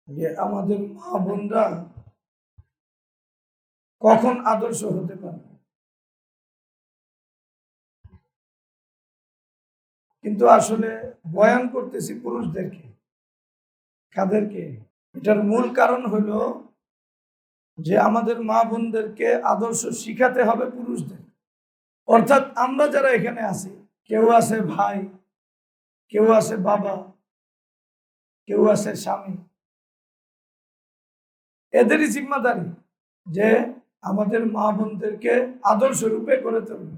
যে আমাদের মা বোনরা কখন আদর্শ হতে পারবে, কিন্তু আসলে বয়ান করতেছি পুরুষদেরকে। কাদেরকে? এটার মূল কারণ হলো যে আমাদের মা বোনদেরকে আদর্শ শিখাতে হবে পুরুষদের। অর্থাৎ আমরা যারা এখানে আছি, কেউ আছে ভাই, কেউ আছে বাবা, কেউ আছে স্বামী, এদেরই জিম্মাদারি যে আমাদের মা বোনদেরকে আদর্শ রূপে গড়ে তুলবে।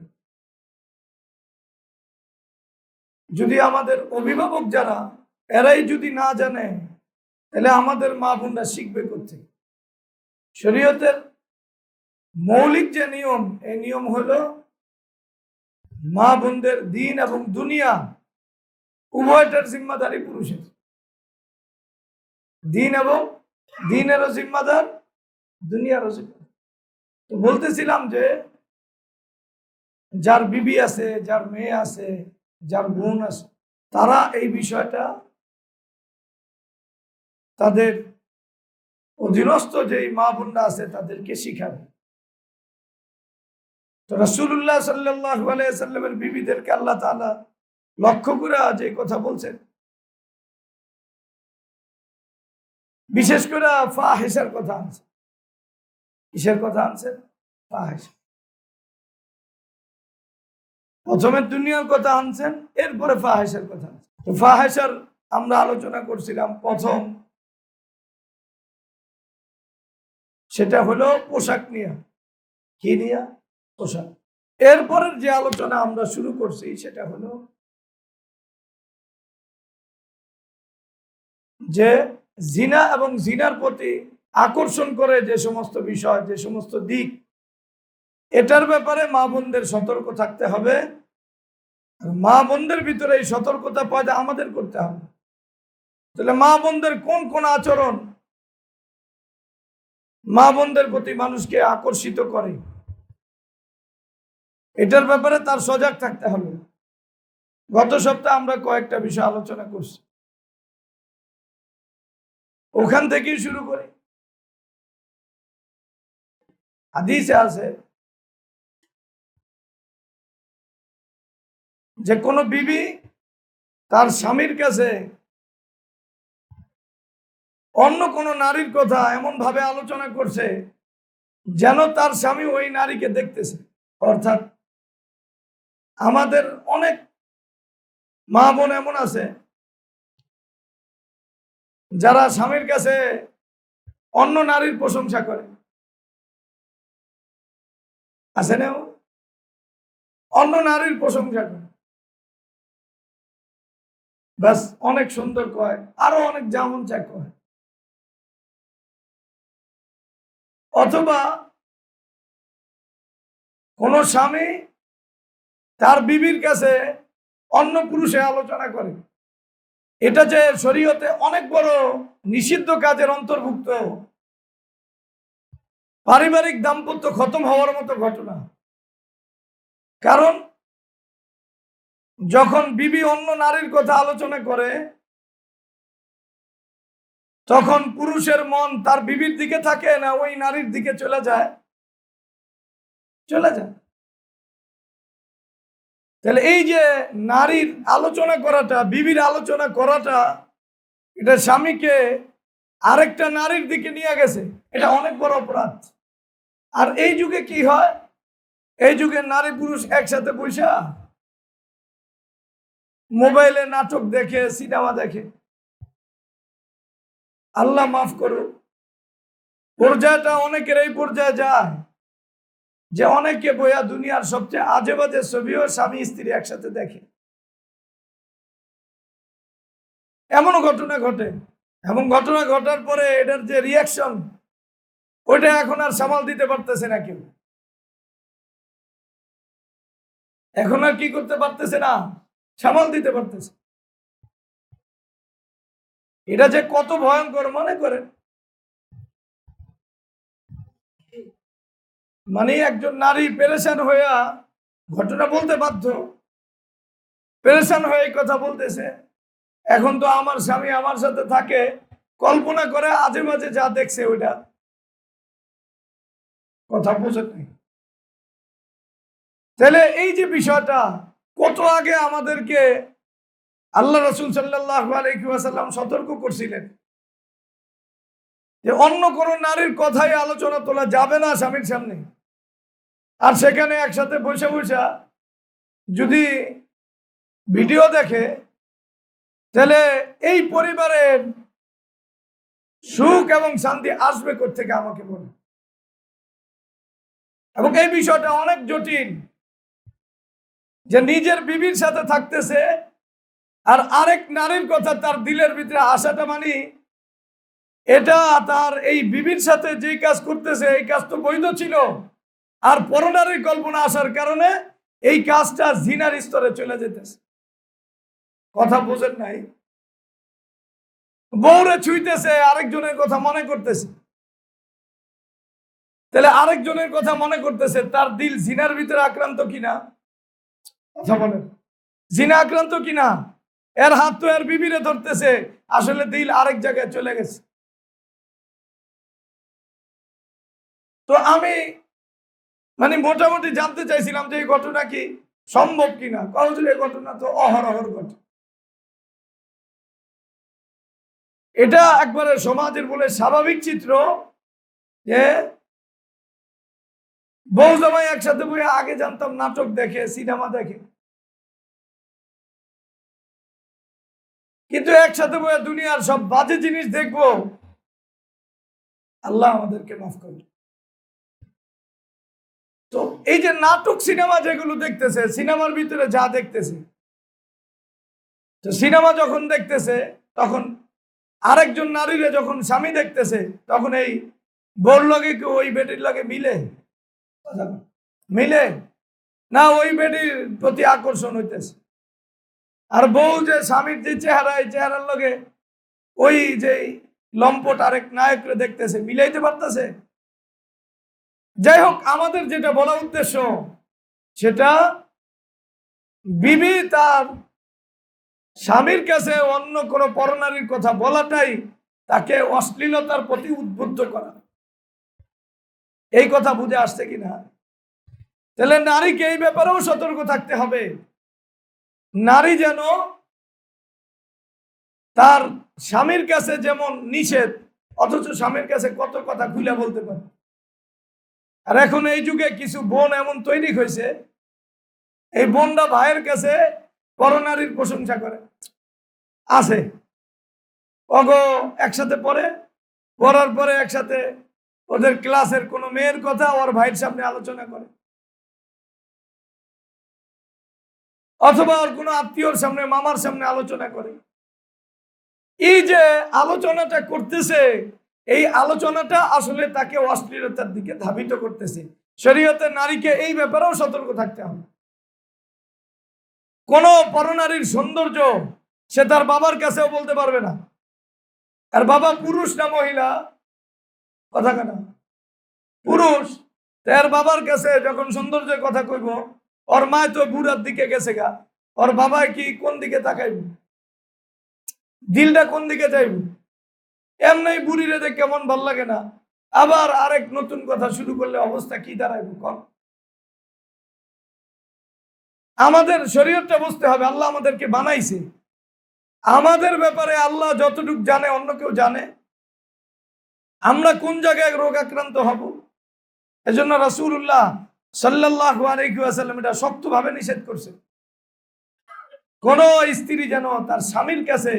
যদি আমাদের অভিভাবক যারা এরাই যদি না জানে, তাহলে আমাদের মা বোনরা শিখবে কোথেকে? শরীয়তের মৌলিক যে নিয়ম, এই নিয়ম হলো মা বোনদের দিন এবং দুনিয়া উভয়টার জিম্মাদারি পুরুষের। দিন এবং দিনেরও জিম্মাদার, দুনিয়ারও জিম্মাদার। তো বলতেছিলাম যে যার বিবি আছে, যার মেয়ে আছে, যার বোন আছে, তারা এই বিষয়টা তাদের অধীনস্থ যে মা বোনরা আছে তাদেরকে শিখাবে। তো রাসূলুল্লাহ সাল্লাল্লাহু আলাইহি সাল্লামের বিবিদেরকে আল্লাহ তাআলা লক্ষ্য করে যে কথা বলছেন, বিশেষ করে ফাহিশার কথা আনছেন। কিসের কথা আনছেন? ফাহিশা। প্রথমে দুনিয়ার কথা আনছেন, এরপরে ফাহিশার কথা আনছেন। তো ফাহিশার আমরা আলোচনা করছিলাম প্রথম, সেটা হলো পোশাক নিয়ে। কি নিয়ে? পোশাক। এরপরের যে আলোচনা আমরা শুরু করছি সেটা হলো যে জিনা এবং জিনার প্রতি আকর্ষণ করে যে সমস্ত বিষয়, যে সমস্ত দিক, এটার ব্যাপারে মা বোনদের সতর্ক থাকতে হবে। মা বোনদের ভিতরে এই সতর্কতা পয়দা আমাদের করতে হবে। তাহলে মা বোনদের কোন কোন আচরণ মা বোনদের প্রতি মানুষকে আকর্ষিত করে, এটার ব্যাপারে তার সজাগ থাকতে হবে। গত সপ্তাহে আমরা কয়েকটা বিষয় আলোচনা করছি, ওখান থেকেই শুরু করি। হাদিসে আছে যে কোনো বিবি তার স্বামীর কাছে অন্য কোনো নারীর কথা এমন ভাবে আলোচনা করছে যেন তার স্বামী ওই নারীকে দেখতেছে। অর্থাৎ আমাদের অনেক মা বোন এমন আছে যারা স্বামীর কাছে অন্য নারীর প্রশংসা করে। আছে না? অন্য নারীর প্রশংসা করে, ব্যাস অনেক সুন্দর কয়, আরো অনেক যেমন চা কয়। অথবা কোন স্বামী তার বিবির কাছে অন্য পুরুষে আলোচনা করে, এটা যে শরীয়তে অনেক বড় নিষিদ্ধ কাজের অন্তর্ভুক্ত, পারিবারিক দাম্পত্য খতম হওয়ার মতো ঘটনা। কারণ যখন বিবি অন্য নারীর কথা আলোচনা করে, তখন পুরুষের মন তার বিবির দিকে থাকে না ওই নারীর দিকে চলে যায়? চলে যায়। তাহলে এই যে নারীর আলোচনা করাটা, বিবির আলোচনা করাটা, এটা স্বামীকে আরেকটা নারীর দিকে নিয়ে গেছে, এটা অনেক বড় অপরাধ। আর এই যুগে কি হয়? এই যুগে নারী পুরুষ একসাথে বসে মোবাইলে নাটক দেখে, সিনেমা দেখে। আল্লাহ মাফ করুক, পর্যায়টা অনেকের এই পর্যায়ে যায় যে অনেকে বইয়া দুনিয়ার সবচেয়ে আজে বাজে ছবিও স্বামী স্ত্রী একসাথে দেখে। এমনও ঘটনা ঘটে, এবং ঘটনা ঘটার পরে এটার যে রিয়াকশন, ওইটা এখন আর সামাল দিতে পারতেছে না কেউ। এখন আর কি করতে পারতেছে না, সামাল দিতে পারতেছে। এটা যে কত ভয়ঙ্কর মনে করেন, মানে একজন নারী পেরেশান হইয়া ঘটনা বলতে বাধ্য, পেরেশান হয়ে এই কথা বলতেছে, এখন তো আমার স্বামী আমার সাথে থাকে, কল্পনা করে আজে মাঝে যা দেখছে ওইটা কথা বোঝেন নাই। তাহলে এই যে বিষয়টা কত আগে আমাদেরকে আল্লাহ রাসূল সাল্লাল্লাহু আলাইহি ওয়াসাল্লাম সতর্ক করছিলেন যে অন্য কোন নারীর কথাই আলোচনা তোলা যাবে না স্বামীর সামনে। আর সেখানে একসাথে বসে বসে যদি ভিডিও দেখে তাহলে এই পরিবারের সুখ এবং শান্তি আসবে কোত্থেকে আমাকে বলুন। এবং এই বিষয়টা অনেক জটিল যে নিজের বিবির সাথে থাকতেছে আর আরেক নারীর কথা তার দিলের ভিতরে আসাটা মানে এটা তার এই বিবির সাথে যে কাজ করতেছে এই কাজ তো বৈধ ছিল, আর পরনারীর কল্পনা আসার কারণে এই কাজটা জিনার স্তরে চলে যেতেছে। কথা বোঝেন নাই? বউরে ছুঁইতেছে, আরেকজনের কথা মনে করতেছে, তাহলে আরেকজনের কথা মনে করতেছে, তার দিল জিনার ভিতরে আক্রান্ত কিনা? কথা বলেন, জিনা আক্রান্ত কিনা? এর হাত তো এর বিবিরে ধরতেছে, আসলে দিল আরেক জায়গায় চলে গেছে। তো আমি মানে মোটামুটি জানতে চাইছিলাম যে এই ঘটনা কি সম্ভব কিনা। কারণ এই ঘটনা তো অহরহর ঘটে। এটা একবারে সমাজের বলে স্বাভাবিক চিত্র যে বউ জামাই একসাথে বসে, আগে জানতাম নাটক দেখে, সিনেমা দেখে, কিন্তু একসাথে বসে দুনিয়ার সব বাজে জিনিস দেখবো, আল্লাহ আমাদেরকে মাফ করবে। তো এই যে নাটক সিনেমা যেগুলো দেখতেছে, সিনেমার ভিতরে যা দেখতেছে, তো সিনেমা যখন দেখতেছে তখন আরেকজন নারীরে যখন স্বামী দেখতেছে তখন এই বউর লগে কি ওই বেটির লগে মিলে মিলে না, ওই বেটির প্রতি আকর্ষণ হইতেছে। আর বউ যে স্বামীর যে চেহারা, এই চেহারার লগে ওই যে লম্পট আরেক নায়করে দেখতেছে, মিলাইতে পারতেছে? যাই হোক, আমাদের যেটা বলা উদ্দেশ্য সেটা বিবি তার স্বামীর কাছে অন্য কোনো পরনারীর কথা বলাটাই তাকে অশ্লীলতার প্রতি উদ্বুদ্ধ করা। এই কথা বুঝে আসছে কিনা? তাহলে নারীকে এই ব্যাপারেও সতর্ক থাকতে হবে। নারী যেন তার স্বামীর কাছে যেমন নিষেধ, অথচ স্বামীর কাছে কত কথা খুলে বলতে পারে। আর এখন এই যুগে কিছু বোন এমন তৈরি হয়েছে, এই বোনরা ভাইয়ের কাছে পরনারীর প্রশংসা করে। আছে অগো একসাথে পড়ার পরে একসাথে ওদের ক্লাসের কোনো মেয়ের কথা ওর ভাইয়ের সামনে আলোচনা করে, অথবা ওর কোনো আত্মীয়র সামনে, মামার সামনে আলোচনা করে। এই যে আলোচনাটা করতেছে, এই আলোচনাটা আসলে তাকে অশ্লীলতার দিকে ধাবিত করতেছে। শরীয়তে নারীকে এই ব্যাপারেও সতর্ক থাকতে হবে। কোন পরনারীর সৌন্দর্য সে তার বাবার কাছেও বলতে পারবে না। আর বাবা পুরুষ না মহিলা? কথা কেন পুরুষ, তার বাবার কাছে যখন সৌন্দর্যের কথা কইব, ওর মায় তো বুড়ার দিকে গেছে গা, ওর বাবা কি কোন দিকে তাকাইব? দিলটা কোন দিকে যাইব? এমনি বুড়িরে দেখে কেমন ভাল লাগে না, আবার আরেক নতুন কথা শুরু করলে অবস্থা কি দাঁড়াইব? কম আমাদের শরীয়তটা বুঝতে হবে। আল্লাহ আমাদেরকে বানাইছে, আমাদের ব্যাপারে আল্লাহ যতটুকু জানে অন্য কেউ জানে। আমরা কোন জায়গায় রোগ আক্রান্ত হব, এজন্য রাসূলুল্লাহ সাল্লাল্লাহু আলাইহি ওয়াসাল্লাম এটা শক্তভাবে নিষেধ করছে। কোন স্ত্রী যেন তার স্বামীর কাছে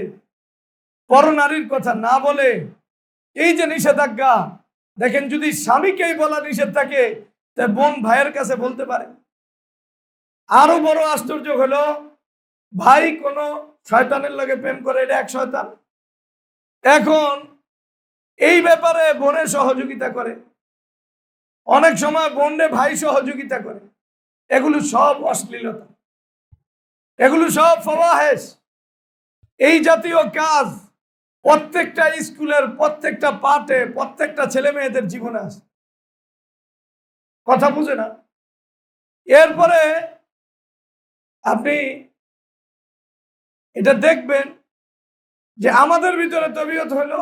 পরনারীর কথা না বলে। এই যে নিষেধাজ্ঞা, দেখেন যদি স্বামীকেই বলা নিষেধ থাকে, তা বোন ভাইয়ের কাছে বলতে পারে। আরো বড় আশ্চর্য হলো, ভাই কোন শয়তানের লগে প্রেম করে, এটা এক শয়তান। এখন এই ব্যাপারে বোনের সহযোগিতা করে, অনেক সময় বোনে ভাই সহযোগিতা করে। এগুলো সব অশ্লীলতা, এগুলো সব ফাওয়াহিশ। এই জাতীয় কাজ প্রত্যেকটা স্কুলের প্রত্যেকটা পাঠে, প্রত্যেকটা ছেলে মেয়েদের জীবনে আছে। কথা বুঝে না? এরপরে আপনি এটা দেখবেন যে আমাদের ভিতরে তবিয়ত হলো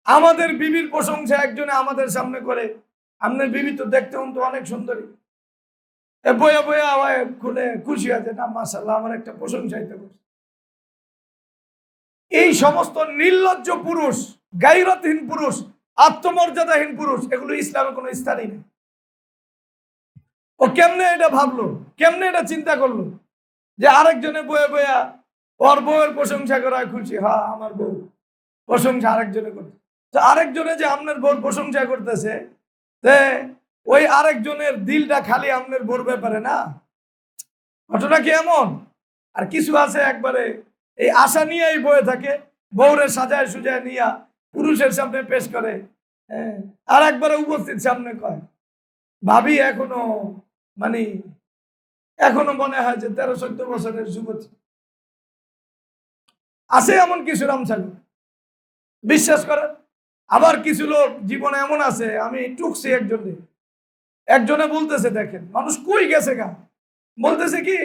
আমাদের বিবির প্রশংসা একজনে আমাদের সামনে করে, আপনার বিবি তো দেখতে তো অনেক সুন্দরী, বয়া বয়া আওয়াজ খুলে খুশি আছে, না মাশাআল্লাহ আমার একটা প্রশংসা হইতে পারে। এই সমস্ত নির্লজ্জ পুরুষ, গাইরতহীন পুরুষ, আত্মমর্যাদাহীন পুরুষ, এগুলো ইসলামের কোনো স্থানই নেই। ও কেমনে এটা ভাবলো, কেমনে এটা চিন্তা করলো যে আরেকজনে বয়ে বয়া ওর বউয়ের প্রশংসা করা খুশি, হ্যাঁ আমার বউ প্রশংসা আরেকজনে করছে। তো আরেকজনে যে আপনার বউর প্রশংসা করতেছে, ওই আরেকজনের দিলটা খালি আপনার বউর ব্যাপারে না, ঘটনা কি এমন? আর কিছু আছে একবারে এই আশা নিয়েই বয়ে থাকে, বউরে সাজায় সুজায় নিয়া পুরুষের সামনে পেশ করে, আর একবারে উপস্থিত সামনে কয় ভাবি এখনো মানে এখনো মনে হয় যে 13-14 বছরের যুবতী। আছে এমন কিছু রামছাগর, বিশ্বাস করেন। আবার কিছু লোক জীবনে এমন আছে, আমি টুকছি একজনে বলতেছে, দেখেন মানুষ কই গেছে গা, বলতেছে কি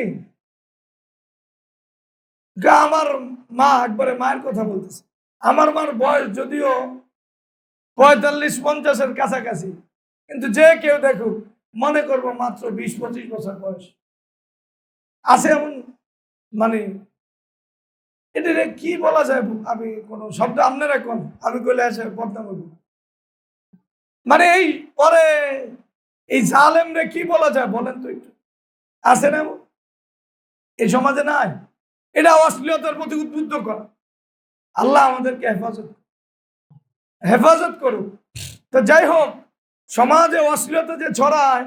গা আমার মা, একবারে মায়ের কথা বলতেছে, আমার মার বয়স যদিও 45-50-এর কাছাকাছি, কিন্তু যে কেউ দেখুক মনে করবো মাত্র 20-25 বছর বয়স। আছে এমন, মানে এটা কি বলা যায়, আমি কোন শব্দ আপনারা কোন, আমি কইলে আসে বদনাম হইব। মানে এই পরে এই জালেমরে কি বলা যায় বলেন তো একটু, আছে না এই সমাজে? নাই। এটা অশ্লীলতার প্রতি উদ্বুদ্ধ করা। আল্লাহ আমাদেরকে হেফাজত করুক। তো যাই হোক, সমাজে অশ্লীলতা যে ছড়ায়,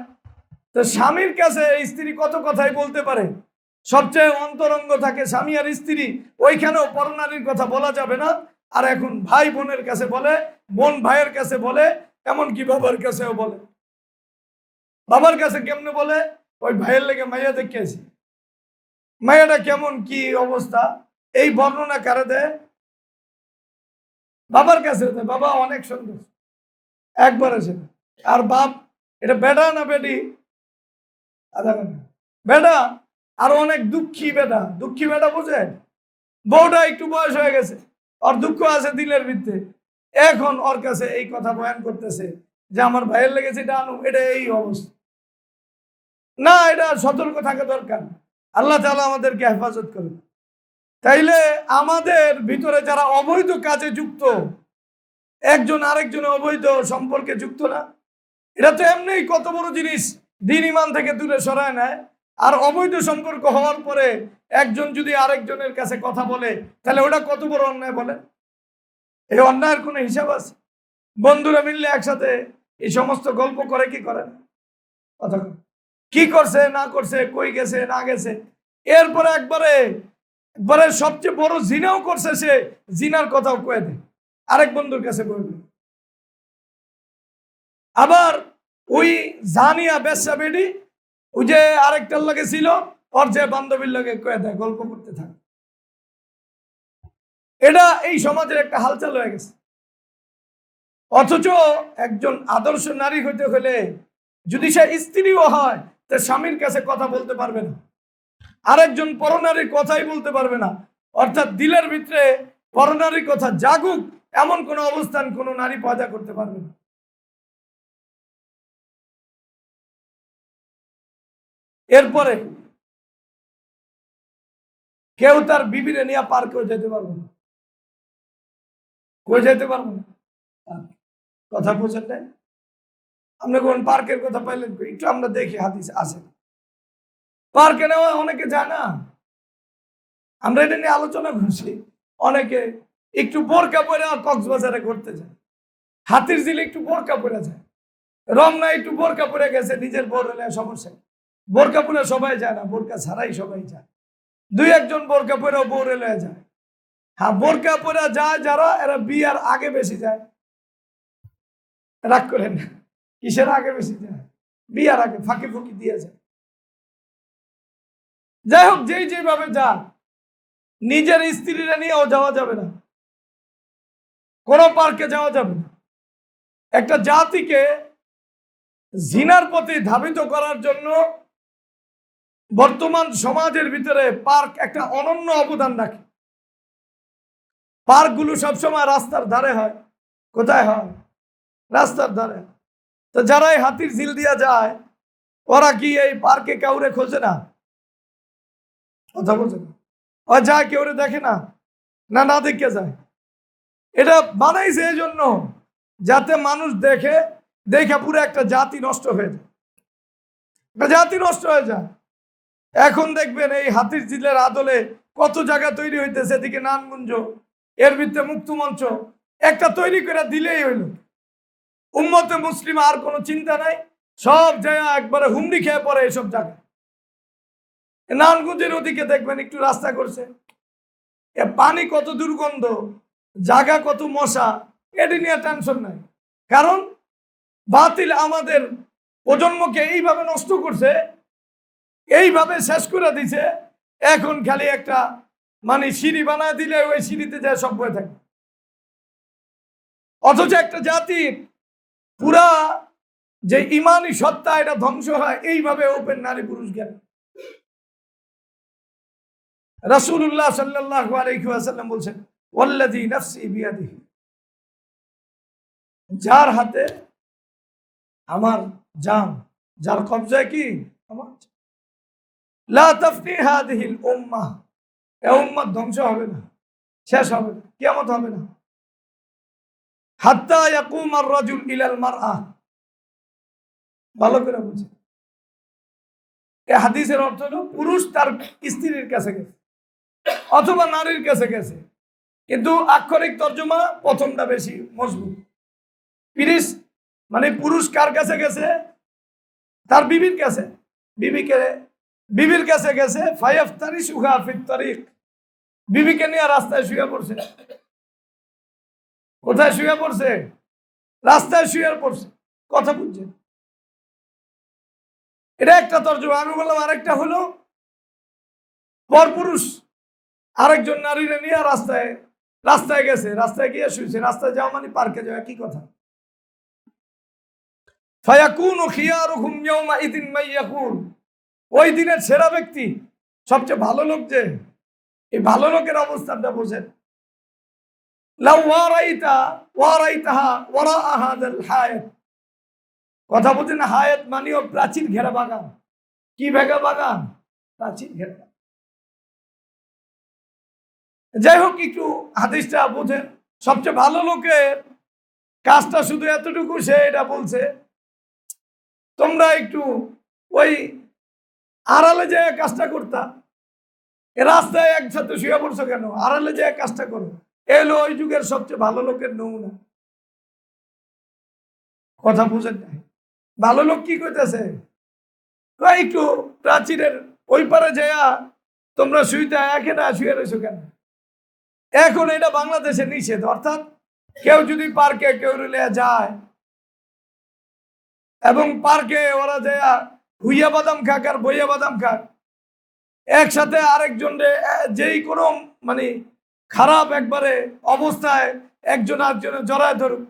তো স্বামীর কাছে স্ত্রী কত কথাই বলতে পারে, সবচেয়ে অন্তরঙ্গ থাকে স্বামী আর স্ত্রী, ওইখানেও পরনারীর কথা বলা যাবে না। আর এখন ভাই বোনের কাছে বলে, বোন ভাইয়ের কাছে বলে, এমনকি বাবার কাছেও বলে। বাবার কাছে কেমনে বলে, ওই ভাইয়ের লেগে মাইয়া দেখেছি, মাইয়াটা কেমন কি অবস্থা, এই বর্ণনা কারে দেয়? বাবার কাছে দেয়, বাবা অনেক সুন্দর, একবার আছে। আর বাপ, এটা বেটা না বেটি? আধা ঘন্টা বেটা, আর অনেক দুঃখী বেটা বুঝে, বউটা একটু বয়স হয়ে গেছে, ওর দুঃখ আছে দিলের ভিতরে, এখন ওর কাছে এই কথা বয়ান করতেছে যে আমার ভাইয়ের লেগেছে এটা আনু, এটা এই অবস্থা। না, এটা সতর্ক থাকা দরকার। আল্লাহ তাআলা আমাদেরকে হেফাজত করুন। তাইলে আমাদের ভিতরে যারা অবৈধ কাজে যুক্ত, একজন আরেকজনের অবৈধ সম্পর্কে যুক্ত না, এটা তো এমনি কত বড় জিনিস, দ্বীন ঈমান থেকে দূরে সরায় নেয়। আর অবৈধ সম্পর্ক হওয়ার পরে একজন যদি আরেকজনের কাছে কথা বলে, তাহলে ওটা কত বড় অন্যায় বলে। এই অন্যায়ের কোনো হিসাব আছে? বন্ধুরা মিললে একসাথে এই সমস্ত গল্প করে কি করে না, কথা কি করছে না করছে, কই গেছে না গেছে, এরপরে একবারে সবচেয়ে বড় জিনাও করছে, সে জিনার কথাও কয়ে দেয়, আরেক বন্ধুর কাছে বলবে। আবার ওই জানিয়া বেশ্যা বেডি, ওই যে আরেকটার লাগে ছিল, ওর যে বান্ধবীর লাগে কয়ে দেয়, গল্প করতে থাকে। এটা এই সমাজের একটা হালচাল হয়ে গেছে। অথচ একজন আদর্শ নারী হইতে হলে যদি সে স্ত্রীও হয়, তা স্বামীর কাছে কথা বলতে পারবে না, আরেকজন পরনারীর কথাই বলতে পারবে না। অর্থাৎ দিলের ভিতরে পরনারীর কথা জাগুক এমন কোন অবস্থান কোন নারী পয়দা করতে পারবে না। এরপরে কেউ তার বিবিরে নিয়ে পার্কেও যেতে পারবে না, কই যেতে পারবো না, কথা বোঝেন নাই? আমরা কোন পার্কের কথা পাইলেন, একটু আমরা দেখি হাদিস আছে, পার্কে নেওয়া অনেকে যায় না, আমরা এটা নিয়ে আলোচনা করছি। অনেকে একটু বোরকা পরে কক্সবাজারে ঘুরতে যায়, হাতির ঝিলে একটু বোরকা পরে যায়, রমনা একটু বোরকা পরে গেছে, নিজের বোর হলে সমস্যা। বোরকা পরে সবাই যায় না, বোরকা ছাড়াই সবাই যায়, দুই একজন বোরকা পরেও বোর এলে যায়। হ্যাঁ, বোরকা পরে যায় যারা, এরা বিয়ার আগে বেশি যায়। রাগ করেন না, কিসের আগে বেশি যায়? বিয়ার আগে ফাঁকি ফুকি দিয়ে যায়। যাই হোক, যেভাবে যা, নিজের স্ত্রীরা নিয়েও যাওয়া যাবে না, কোন পার্কে যাওয়া যাবে না। একটা জাতিকে জিনার প্রতি ধাবিত করার জন্য বর্তমান সমাজের ভিতরে পার্ক একটা অনন্য অবদান রাখে। পার্কগুলো সবসময় রাস্তার ধারে হয়, কোথায় হয়? রাস্তার ধারে। তো যারা এই হাতির ঝিল দিয়া যায়, ওরা কি এই পার্কে কাউরে খোঁজে না? কথা বলছে না। ও যায়, কেউরে দেখে না, না না দেখে যায়। এটা বানাইছে এই জন্য যাতে মানুষ দেখে, দেখে পুরো একটা জাতি নষ্ট হয়ে যায়, একটা জাতি নষ্ট হয়ে যায়। এখন দেখবেন এই হাতির ঝিলের আদলে কত জায়গা তৈরি হইতেছে, এদিকে নানগুঞ্জ, এর ভিতরে মুক্ত মঞ্চ, একটা তৈরি করে দিলেই হইল। উম্মতে মুসলিম আর কোনো চিন্তা নাই, সব জায়গা একবারে হুমড়ি খেয়ে পড়ে এইসব জায়গায়। নানগুঞ্জের ওদিকে দেখবেন একটু রাস্তা করছে, এ পানি কত দুর্গন্ধ, জায়গা কত মশা, এটি নিয়ে টেনশন নাই। কারণ বাতিল আমাদের প্রজন্মকে এইভাবে নষ্ট করছে, এইভাবে শেষ করে দিছে। এখন খালি একটা মানে সিঁড়ি বানায় দিলে ওই সিঁড়িতে যায় সব বয়ে থাকে। অথচ একটা জাতির পুরা যে ইমানি সত্তা, এটা ধ্বংস হয় এইভাবে ওপেন নারী পুরুষ জ্ঞান। রাসূলুল্লাহ সাল্লাল্লাহু আলাইহি ওয়াসাল্লাম বলছেন, ওয়াল্লাযী নাফসি বিয়াদিহি, যার হাতে আমার জান, যার কবজায় কি আমার, লা তাফনি হাদিহিল উম্মাহ, এই উম্মত ধ্বংস হবে না, শেষ হবে না, কিয়ামত হবে না, হাত্তা ইয়াকুম আর-রাজুল ইলাল মারআ। ভালো করে বুঝে, এই হাদিসের অর্থ হলো পুরুষ তার স্ত্রীর কাছে গেছে অথবা নারীর কাছে গেছে, কিন্তু আক্ষরিক তর্জমা প্রথমটা বেশি মজবুত। পুরুষ মানে পুরুষ কার কাছে গেছে? তার বিবির কাছে। বিবির কাছে গেছে, ফায়াফতারিশুহা ফিত তারিক, বিবিকে নিয়ে রাস্তায় শুয়ে পড়ছে। কোথায় শুয়ে পড়ছে? রাস্তায় শুয়ে পড়ছে। কথা বুঝছেন? এটা একটা তর্জমা। আমি বললাম আরেকটা হলো পরপুরুষ আরেকজন নারীরে নিয়ে রাস্তায় গেছে, রাস্তায় গিয়ে শুয়েছে। রাস্তায় যাওয়া মানে পার্কে যাওয়া, কি কথা? ফায়াকুনু খিয়ারুহুম ইয়াউমাইযিন মাইয়াকুল, ওই দিনের সেরা ব্যক্তি, সবচেয়ে ভালো লোক যে, এই ভালো লোকের অবস্থানটা বোঝেন। লাউ ওয়ারাইতাহা ওয়ারা হাযাল হায়াত, কথা বলছেন হায়াত মানেও প্রাচীর ঘেরা বাগান। কি ভেগা বাগান? প্রাচীর ঘেরা। যাই হোক, একটু হাদিসটা বোঝেন। সবচেয়ে ভালো লোকের কাজটা শুধু এতটুকু, সে এটা বলছে তোমরা একটু ওই আড়ালে যে কাজটা করতা, রাস্তায় একসাথে শুয়ে পড়ছো কেন? আড়ালে যে কাজটা করো। এলো ওই যুগের সবচেয়ে ভালো লোকের নমুনা। কথা বুঝেন নাই? ভালো লোক কি করতেছে? একটু প্রাচীরের ওই পারে যাইয়া তোমরা শুইতে একে না শুয়ে রয়েছো কেন? এখন এটা বাংলাদেশে নিষেধ। অর্থাৎ কেউ যদি পার্কে কেউ যায় এবং পার্কে ওরা যাইয়া হুইয়া বাদাম খাক আর বইয়া বাদাম খাক, একসাথে আরেকজনের যেই কোনো মানে খারাপ একবারে অবস্থায় একজন আরেকজনের জড়ায় ধরুক,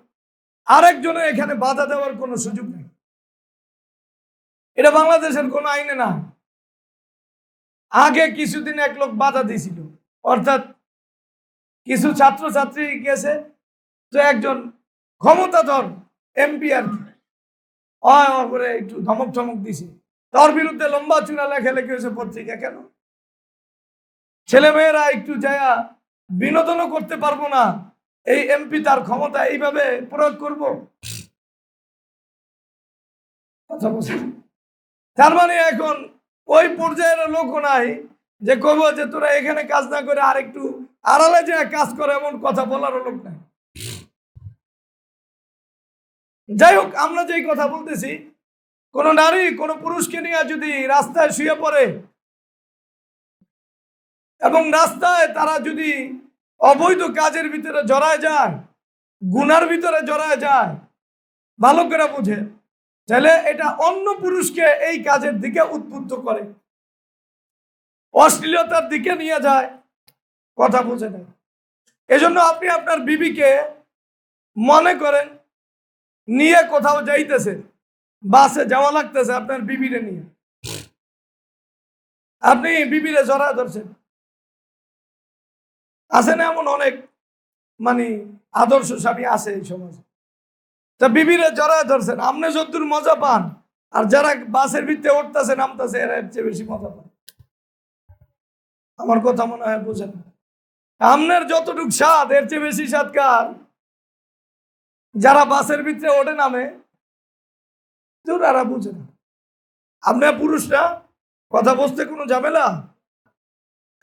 আরেকজনের এখানে বাধা দেওয়ার কোনো সুযোগ নেই। এটা বাংলাদেশের কোনো আইনে না। আগে কিছুদিন এক লোক বাধা দিয়েছিল, অর্থাৎ কিছু ছাত্রছাত্রী গেছে, তো একজন ক্ষমতাধর এমপি আর কি করে একটু ধমক ধমক দিছে, তার বিরুদ্ধে লম্বা চূড়া লেখালেখি হয়েছে পত্রিকা। কেন? ছেলেমেয়েরা একটু যায়া বিনোদনও করতে পারবো না, এই এমপি তার ক্ষমতা এইভাবে প্রয়োগ করব? কথা বলছেন? তার মানে এখন ওই পর্যায়ের লোক নাই যে কব যে তোরা এখানে কাজ না করে আরেকটু আড়ালে যে কাজ করে, এমন কথা বলারও লোক নাই। যাই হোক, আমরা যেই কথা বলতেছি, কোন নারী কোন পুরুষকে নিয়ে যদি রাস্তায় শুয়ে পড়ে এবং রাস্তায় তারা যদি অবৈধ কাজের ভিতরে জড়ায় যায়, গুনার ভিতরে জড়ায় যায়, ভালো করে বুঝে, তাহলে এটা অন্য পুরুষকে এই কাজের দিকে উদ্বুদ্ধ করে, অশ্লীলতার দিকে নিয়ে যায়। কথা বুঝে নেয়। এজন্য আপনি আপনার বিবিকে মনে করেন নিয়ে কোথাও যাইতেছে, বাসে যাওয়া লাগতেছে আপনার বিবিরে নিয়ে, আপনি বিবিরে জড়া ধরছেন। আছে না এমন অনেক? মানে আদর্শ স্বামী আছে এই সমাজে। তা বিবিরে জড়ায় ধরছেন, আপনি যতদূর মজা পান আর যারা বাসের ভিতরে উঠতেছে নামতেছে এরা এর চেয়ে বেশি মজা পান। আমার কথা মনে হয় বোঝেন। আপনার যতটুক স্বাদ এর চেয়ে বেশি স্বাদ কার? যারা বাসের ভিতরে ওঠে নামে তারা বুঝে না। আপনার পুরুষরা কথা বলতে কোনো ঝামেলা?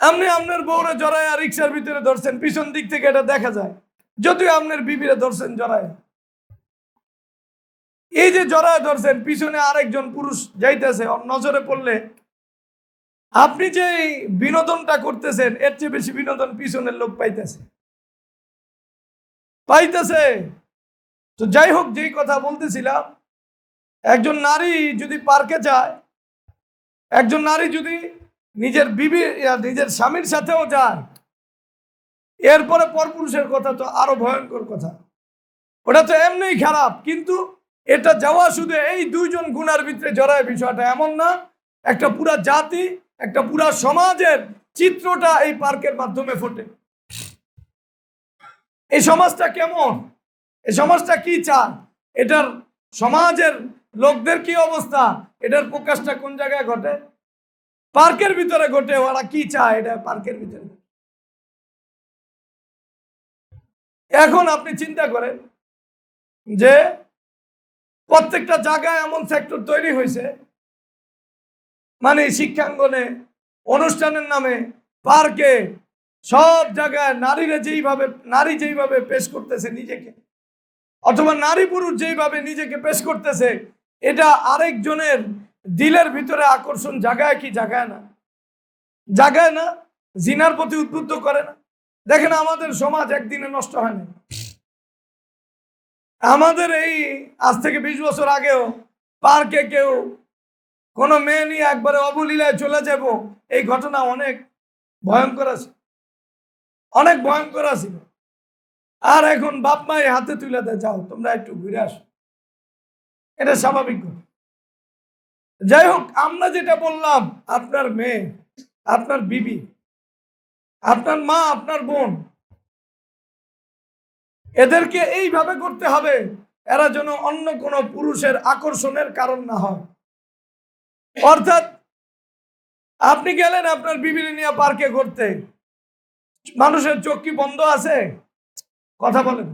আপনি আপনার বউরে জড়ায় আর রিক্সার ভিতরে ধরছেন, পিছন দিক থেকে এটা দেখা যায়, যদিও আপনার বিবিরে ধরছেন জড়ায়। এই যে জড়ায় ধরছেন, পিছনে আরেকজন পুরুষ যাইতেছে, নজরে পড়লে আপনি যে বিনোদনটা করতেছেন এর চেয়ে বেশি বিনোদন পিছনের লোক পাইতেছে। তো যাই হোক, যেই কথা বলতেছিলাম, একজন নারী যদি পার্কে যায়, একজন নারী যদি নিজের বিবি নিজের স্বামীর সাথেও যায়, এরপরে পরপুরুষের কথা তো আরো ভয়ঙ্কর কথা। ওটা তো এমনিই খারাপ, কিন্তু এটা যাওয়া শুধু এই দুইজন গুণার ভিতরে জড়ায় বিষয়টা এমন না, একটা পুরা জাতি, একটা পুরা সমাজের চিত্রটা এই পার্কের মাধ্যমে ফোটে। এই সমাজটা কেমন, এই সমাজটা কি চায়, এটার সমাজের লোকদের কি অবস্থা, এটার প্রকাশটা কোন জায়গায় ঘটে? পার্কের ভিতরে ঘটে। ওরা কি চায় এটা পার্কের ভিতরে। এখন আপনি চিন্তা করেন যে প্রত্যেকটা জায়গায় এমন সেক্টর তৈরি হয়েছে, মানে শিক্ষাঙ্গনে, অনুষ্ঠানের নামে, পার্কে, সব জায়গায় নারী যেইভাবে পেশ করতেছে নিজেকে, অথবা নারী পুরুষ যেইভাবে নিজেকে পেশ করতেছে, এটা আরেকজনের দিলের ভিতরে আকর্ষণ জাগায় কি জাগায় না? জাগায় না? জিনার প্রতি উদ্বুদ্ধ করে না? দেখেন, আমাদের সমাজ একদিনে নষ্ট হয় না। আমাদের এই আজ থেকে 20 বছর আগেও পার্কে কেউ কোনো মেয়ে নিয়ে একবারে অবলীলায় চলে যাব, এই ঘটনা অনেক ভয়ঙ্কর আছে, অনেক ভয়ঙ্কর আছে। আর এখন বাপ মাই হাতে তুলে দেয়, যাও তোমরা একটু ঘুরে আসো, এটা স্বাভাবিক। যাই হোক, আমরা যেটা বললাম, আপনার মেয়ে, আপনার বিবি, আপনার মা, আপনার বোন, এদেরকে এইভাবে করতে হবে এরা যেন অন্য কোনো পুরুষের আকর্ষণের কারণ না হয়। অর্থাৎ আপনি গেলেন আপনার বিবি নিয়ে পার্কে ঘুরতে, মানুষের চোখ কি বন্ধ আছে? কথা বলেন।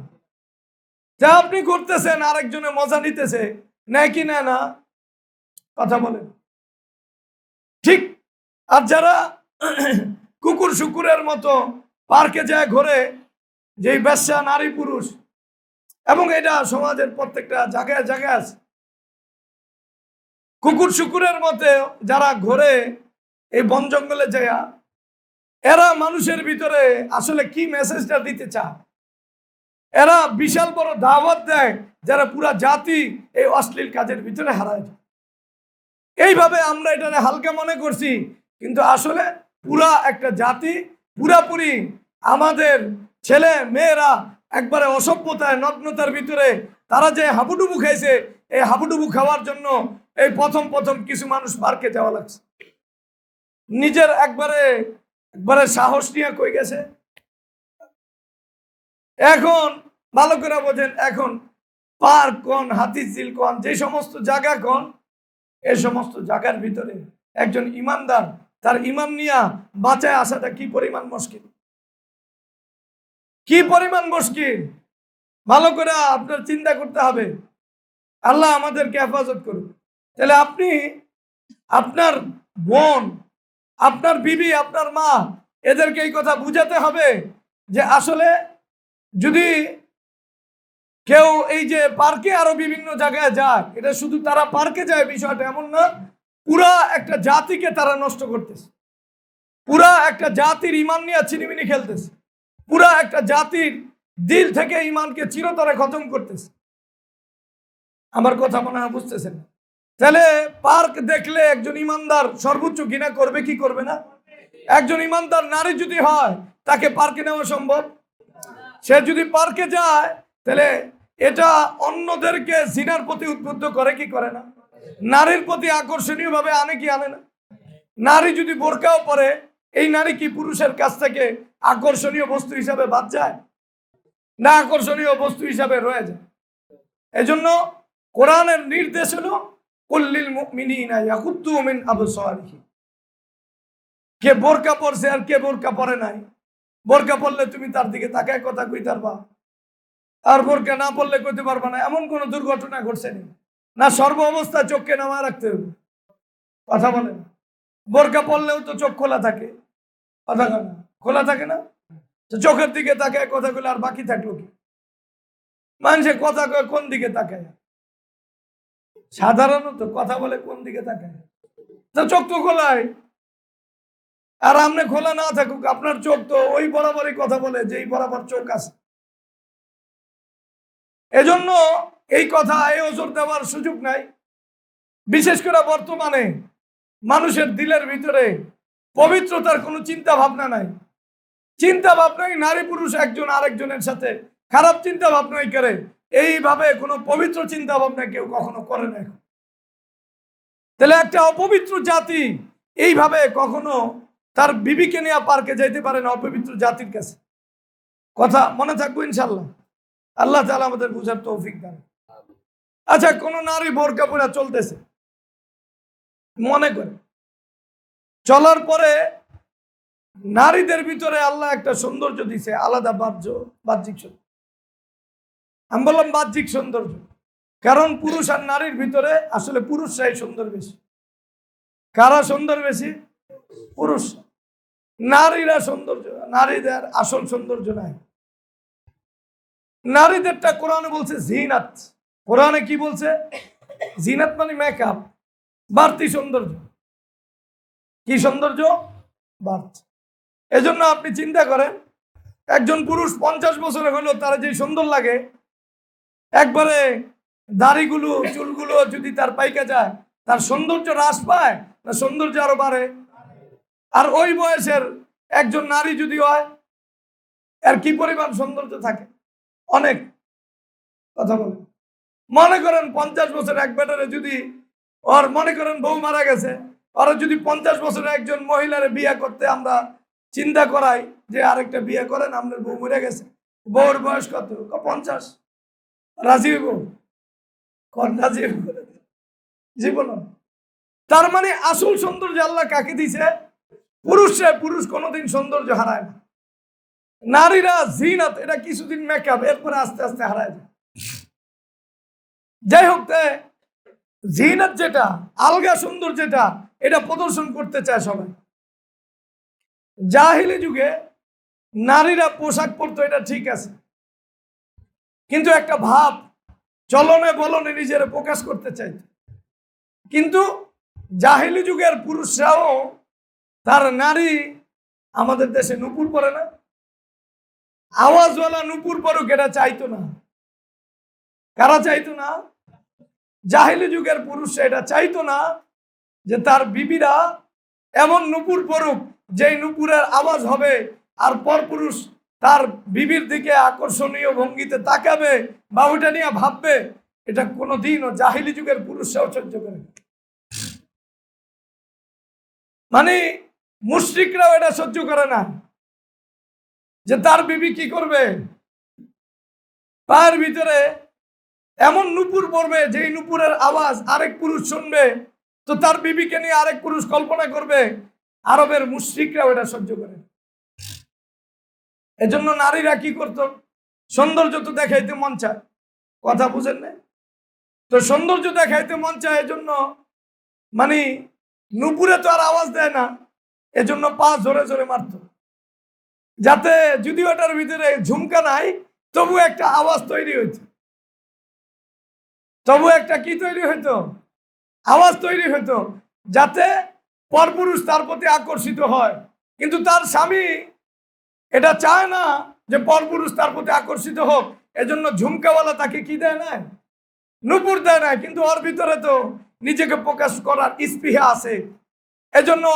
যা আপনি করতেছেন আরেকজনে মজা নিতেছে, নেয় কি নেয় না? কথা বলেন। ঠিক। আর যারা কুকুর শুকুরের মতো পার্কে যায় ঘোরে, যেই বেশ্যা নারী পুরুষ, এবং এটা সমাজের প্রত্যেকটা জায়গায় জায়গায় আছে, কুকুর শুকুরের মতে যারা ঘোরে এই বন জঙ্গলে যায়, এরা মানুষের ভিতরে আসলে কি মেসেজটা দিতে চায়? এরা বিশাল বড় দাওয়াত দেয় যারা পুরা জাতি এই অশ্লীল কাজের ভিতরে হারায় যায়। এইভাবে আমরা এটা হালকা মনে করছি, কিন্তু আসলে পুরা একটা জাতি পুরাপুরি, আমাদের ছেলে মেয়েরা একবারে অসভ্যতায়, নগ্নতার ভিতরে তারা যে হাবুডুবু খাইছে, এই হাবুডুবু খাওয়ার জন্য এই প্রথম কিছু মানুষ পার্কে যাওয়া লাগছে। নিজের একবারে সাহস নিয়ে কই গেছে। এখন ভালো করে বোঝেন, এখন পার্ক কোন, হাতিঝিল কোন, যে সমস্ত জায়গা কোন, এই সমস্ত জায়গার ভিতরে একজন ইমানদার তার ইমান নিয়ে বাঁচায় আসাটা কি পরিমাণ মুশকিল, কি পরিমাণ মুশকিল। ভালো করে আপনার চিন্তা করতে হবে। আল্লাহ আমাদেরকে হেফাজত করুন। তাহলে আপনি আপনার বোন, আপনার বিবি, আপনার মা, এদেরকে এই কথা বুঝাতে হবে যে আসলে যদি কেউ এই যে পার্কে আরো বিভিন্ন জায়গায় যায়, এটা শুধু তারা পার্কে যায় বিষয়টা এমন না, পুরা একটা জাতিকে তারা নষ্ট করতেছে, পুরা একটা জাতির ইমান নিয়ে ছিনিমিনি খেলতেছে, পুরা একটা জাতির দিল থেকে ইমানকে চিরতরে খতম করতেছে। আমার কথা মনে হয় বুঝতেছেন? তাহলে পার্ক দেখলে একজন ইমানদার সর্বোচ্চ ঘৃণা করবে কি করবে না? একজন ইমানদার নারী যদি হয়, তাকে পার্কে নেওয়া সম্ভব? সে যদি পার্কে যায়, তাহলে এটা অন্যদেরকে জিনার প্রতি উদ্বুদ্ধ করে কি করে না? নারীর প্রতি আকর্ষণীয় ভাবে আনে কি আনে না? নারী যদি বোরকাও পরে, এই নারী কি পুরুষের কাছ থেকে আকর্ষণীয় বস্তু হিসাবে বাদ যায়? না আকর্ষণীয় বস্তু হিসাবে রয়ে যায়। এজন্য কোরআনের নির্দেশ হলো কুল্লিল মুমিনিনা ইয়াকুদ্দু মিন আবসারিহিম। কে বোরকা পরছে আর কে বোরকা পরে নাই, বোরকা পরলে তুমি তার দিকে তাকায় কথা কইতে পারবা, আর বোরকা না পরলে কইতে পারবা না, এমন কোন দুর্ঘটনা ঘটছে না। সর্ব অবস্থা চোখকে নামায় রাখতে হবে। কথা বলেন, বোরকা পরলেও তো চোখ খোলা থাকে, কথা খোলা থাকে না? চোখের দিকে তাকায় কথা কইলে আর বাকি থাকলো কি? মানুষে কথা কয় কোন দিকে তাকায়? সাধারণত কথা বলে কোন দিকে তাকায়? তো চোখ তো খোলাই। আর আপনি খোলা না থাকুক, আপনার চোখ তো ওই বরাবরই কথা বলে যেই বরাবর চোখ আছে। এজন্য এই কথা এই ওজোর দেওয়ার সুযোগ নাই। বিশেষ করে বর্তমানে মানুষের দিলের ভিতরে পবিত্রতার কোনো চিন্তা ভাবনা নাই। চিন্তা ভাবনাই নারী পুরুষ একজন আরেকজনের সাথে খারাপ চিন্তা ভাবনাই করে। এইভাবে কোনো পবিত্র চিন্তা ভাবনা কেউ কখনো করে না। তাহলে একটা অপবিত্র জাতি এইভাবে কখনো তার বিবিকে নিয়ে পার্কে যাইতে পারে না, অপবিত্র জাতির কাছে। কথা মনে থাকবো ইনশাল্লাহ। আল্লাহ তাআলা আমাদের বুঝার তৌফিক দান। আচ্ছা, কোন নারী বোরকা পরে চলতেছে, মনে করে চলার পরে নারীদের ভিতরে আল্লাহ একটা সৌন্দর্য দিছে, আলাদা বাহ্যিক সৌন্দর্য। আমি বললাম বাহ্যিক সৌন্দর্য, কারণ পুরুষ আর নারীর ভিতরে আসলে পুরুষরাই সুন্দর বেশি। কারা সুন্দর বেশি? পুরুষ। নারীরা সৌন্দর্য, নারীদের আসল সৌন্দর্য নাই। নারীদেরটা কোরআনে বলছে জিনাত। কোরআনে কি বলছে? জিনাত মানে মেকআপ, বাড়তি সৌন্দর্য। কি সৌন্দর্য? বাড়তি। এজন্য আপনি চিন্তা করেন, একজন পুরুষ 50 বছরে হলো তার যে সুন্দর লাগে, একবারে দাড়িগুলো চুলগুলো যদি তার পাইকা যায়, তার সৌন্দর্য হ্রাস পায় না সৌন্দর্য আরো বাড়ে? আর ওই বয়সের একজন নারী যদি হয়, এর কি পরিমাণ সৌন্দর্য থাকে? অনেক। কথা বলেন, মনে করেন 50 বছরের এক বেটারে যদি ওর মনে করেন বউ মারা গেছে, ওরা যদি 50 বছরের একজন মহিলারে বিয়ে করতে আমরা চিন্তা করাই যে আরেকটা বিয়ে করেন, আপনার বউ মরে গেছে, বউর বয়স কত? 50। রাজি হইব? রাজি হইব? জীবন। তার মানে আসল সৌন্দর্য আল্লাহ কাকে দিছে? পুরুষে। পুরুষ কোনোদিন সৌন্দর্য হারায় না। নারীরা জিনাত, এটা কিছুদিন মেকআপ, এরপরে আস্তে আস্তে হারায় যায়। যাই হোক, জিনাত যেটা আলগা সুন্দর, যেটা এটা প্রদর্শন করতে চায় সবাই। জাহিলি যুগে নারীরা পোশাক পরতো, এটা ঠিক আছে, কিন্তু একটা ভাব চলনে বলনে নিজের প্রকাশ করতে চাইতো। কিন্তু জাহিলি যুগের পুরুষরাও তার নারী, আমাদের দেশে নুপুর পরে না, আওয়াজওয়ালা নুপুর পরুক, এটা চাইতো না। কারা চাইতো না? জাহিলি যুগের পুরুষরা এটা চাইতো না যে তার বিবিরা এমন নুপুর পরুক যেই নুপুরের আওয়াজ হবে আর পরপুরুষ তার বিবির দিকে আকর্ষণীয় ভঙ্গিতে তাকাবে বা ওইটা নিয়ে ভাববে। এটা কোনোদিনও জাহিলি যুগের পুরুষরাও সহ্য করে না। মানে মুশরিকরাও এটা সহ্য করে না যে তার বিবি কি করবে, পায়ের ভিতরে এমন নুপুর পড়বে যেই নুপুরের আওয়াজ আরেক পুরুষ শুনবে, তো তার বিবিকে নিয়ে আরেক পুরুষ কল্পনা করবে। আরবের মুশরিকরাও এটা সহ্য করে। এজন্য নারীরা কি করতো? সৌন্দর্য তো দেখাইতে মন চায়। কথা বুঝেন না? তো সৌন্দর্য দেখাইতে মন চায়, এজন্য মানে নুপুরে তো আর আওয়াজ দেয় না, এজন্য পা জোরে জোরে মারত, যাতে যদিও এটার ভিতরে ঝুমকা নাই, তবু একটা আওয়াজ তৈরি হইতো। তবু একটা কি তৈরি হইতো? আওয়াজ তৈরি হইতো, যাতে পরপুরুষ তার প্রতি আকর্ষিত হয়। কিন্তু তার স্বামী এটা চায় না যে পরপুরুষ তার প্রতি আকর্ষিত হোক, এজন্য ঝুমকাওয়ালা তাকে কি দেয় না? নুপুর দেয় না। কিন্তু ওর ভিতরে তো নিজেকে প্রকাশ করার স্পৃহা আছে। এজন্য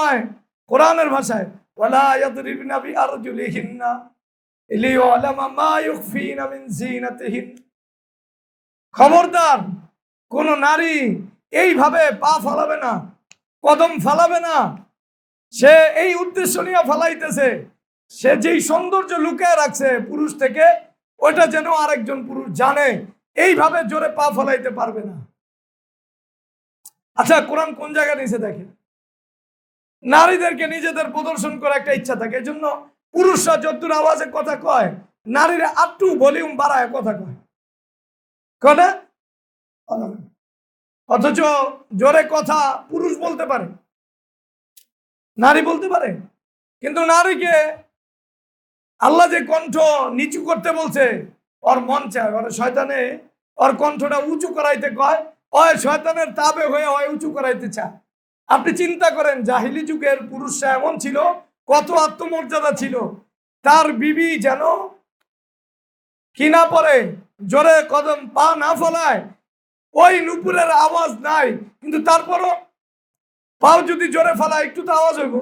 কোরআনের ভাষায় ওয়ালা ইয়াদরিবনা বিআরজুলিহিন্না লিয়ালামা মা ইউখফিনা মিন জিনাতিহিন। খবরদার, কোন নারী এইভাবে পা ফালাবে না, কদম ফালাবে না। সে এই উদ্দেশ্য নিয়ে ফালাইতেছে, সে যেই সৌন্দর্য লুকিয়ে রাখছে পুরুষ থেকে, ওইটা যেন আরেকজন পুরুষ জানে, এইভাবে জোরে পা ফলাইতে পারবে না। আচ্ছা, কোরআন কোন জায়গায় নিচে দেখে নারীদেরকে নিজেদের প্রদর্শন করার একটা ইচ্ছা থাকে, এই জন্য পুরুষরা যতদূর আওয়াজে কথা কয়, নারীরা আটটু ভলিউম বাড়ায় কথা কয়, কথা। অথচ জোরে কথা পুরুষ বলতে পারে, নারী বলতে পারে। কিন্তু নারীকে আল্লাহ যে কণ্ঠ নিচু করতে বলছে, ওর মন চায়, ওর শয়তানে ওর কণ্ঠটা উঁচু করাইতে কয়, ওই শয়তানের তাবে হয়ে হয় উঁচু করাইতে চায়। আপনি চিন্তা করেন, জাহিলি যুগের পুরুষরা এমন ছিল, কত আত্মমর্যাদা ছিল, তার বিবি যেন কি না পড়ে, জোরে কদম পা না ফলায়, ওই নুপুরের আওয়াজ নাই, কিন্তু তারপরও পাও যদি জোরে ফলায় একটু তো আওয়াজ হইব।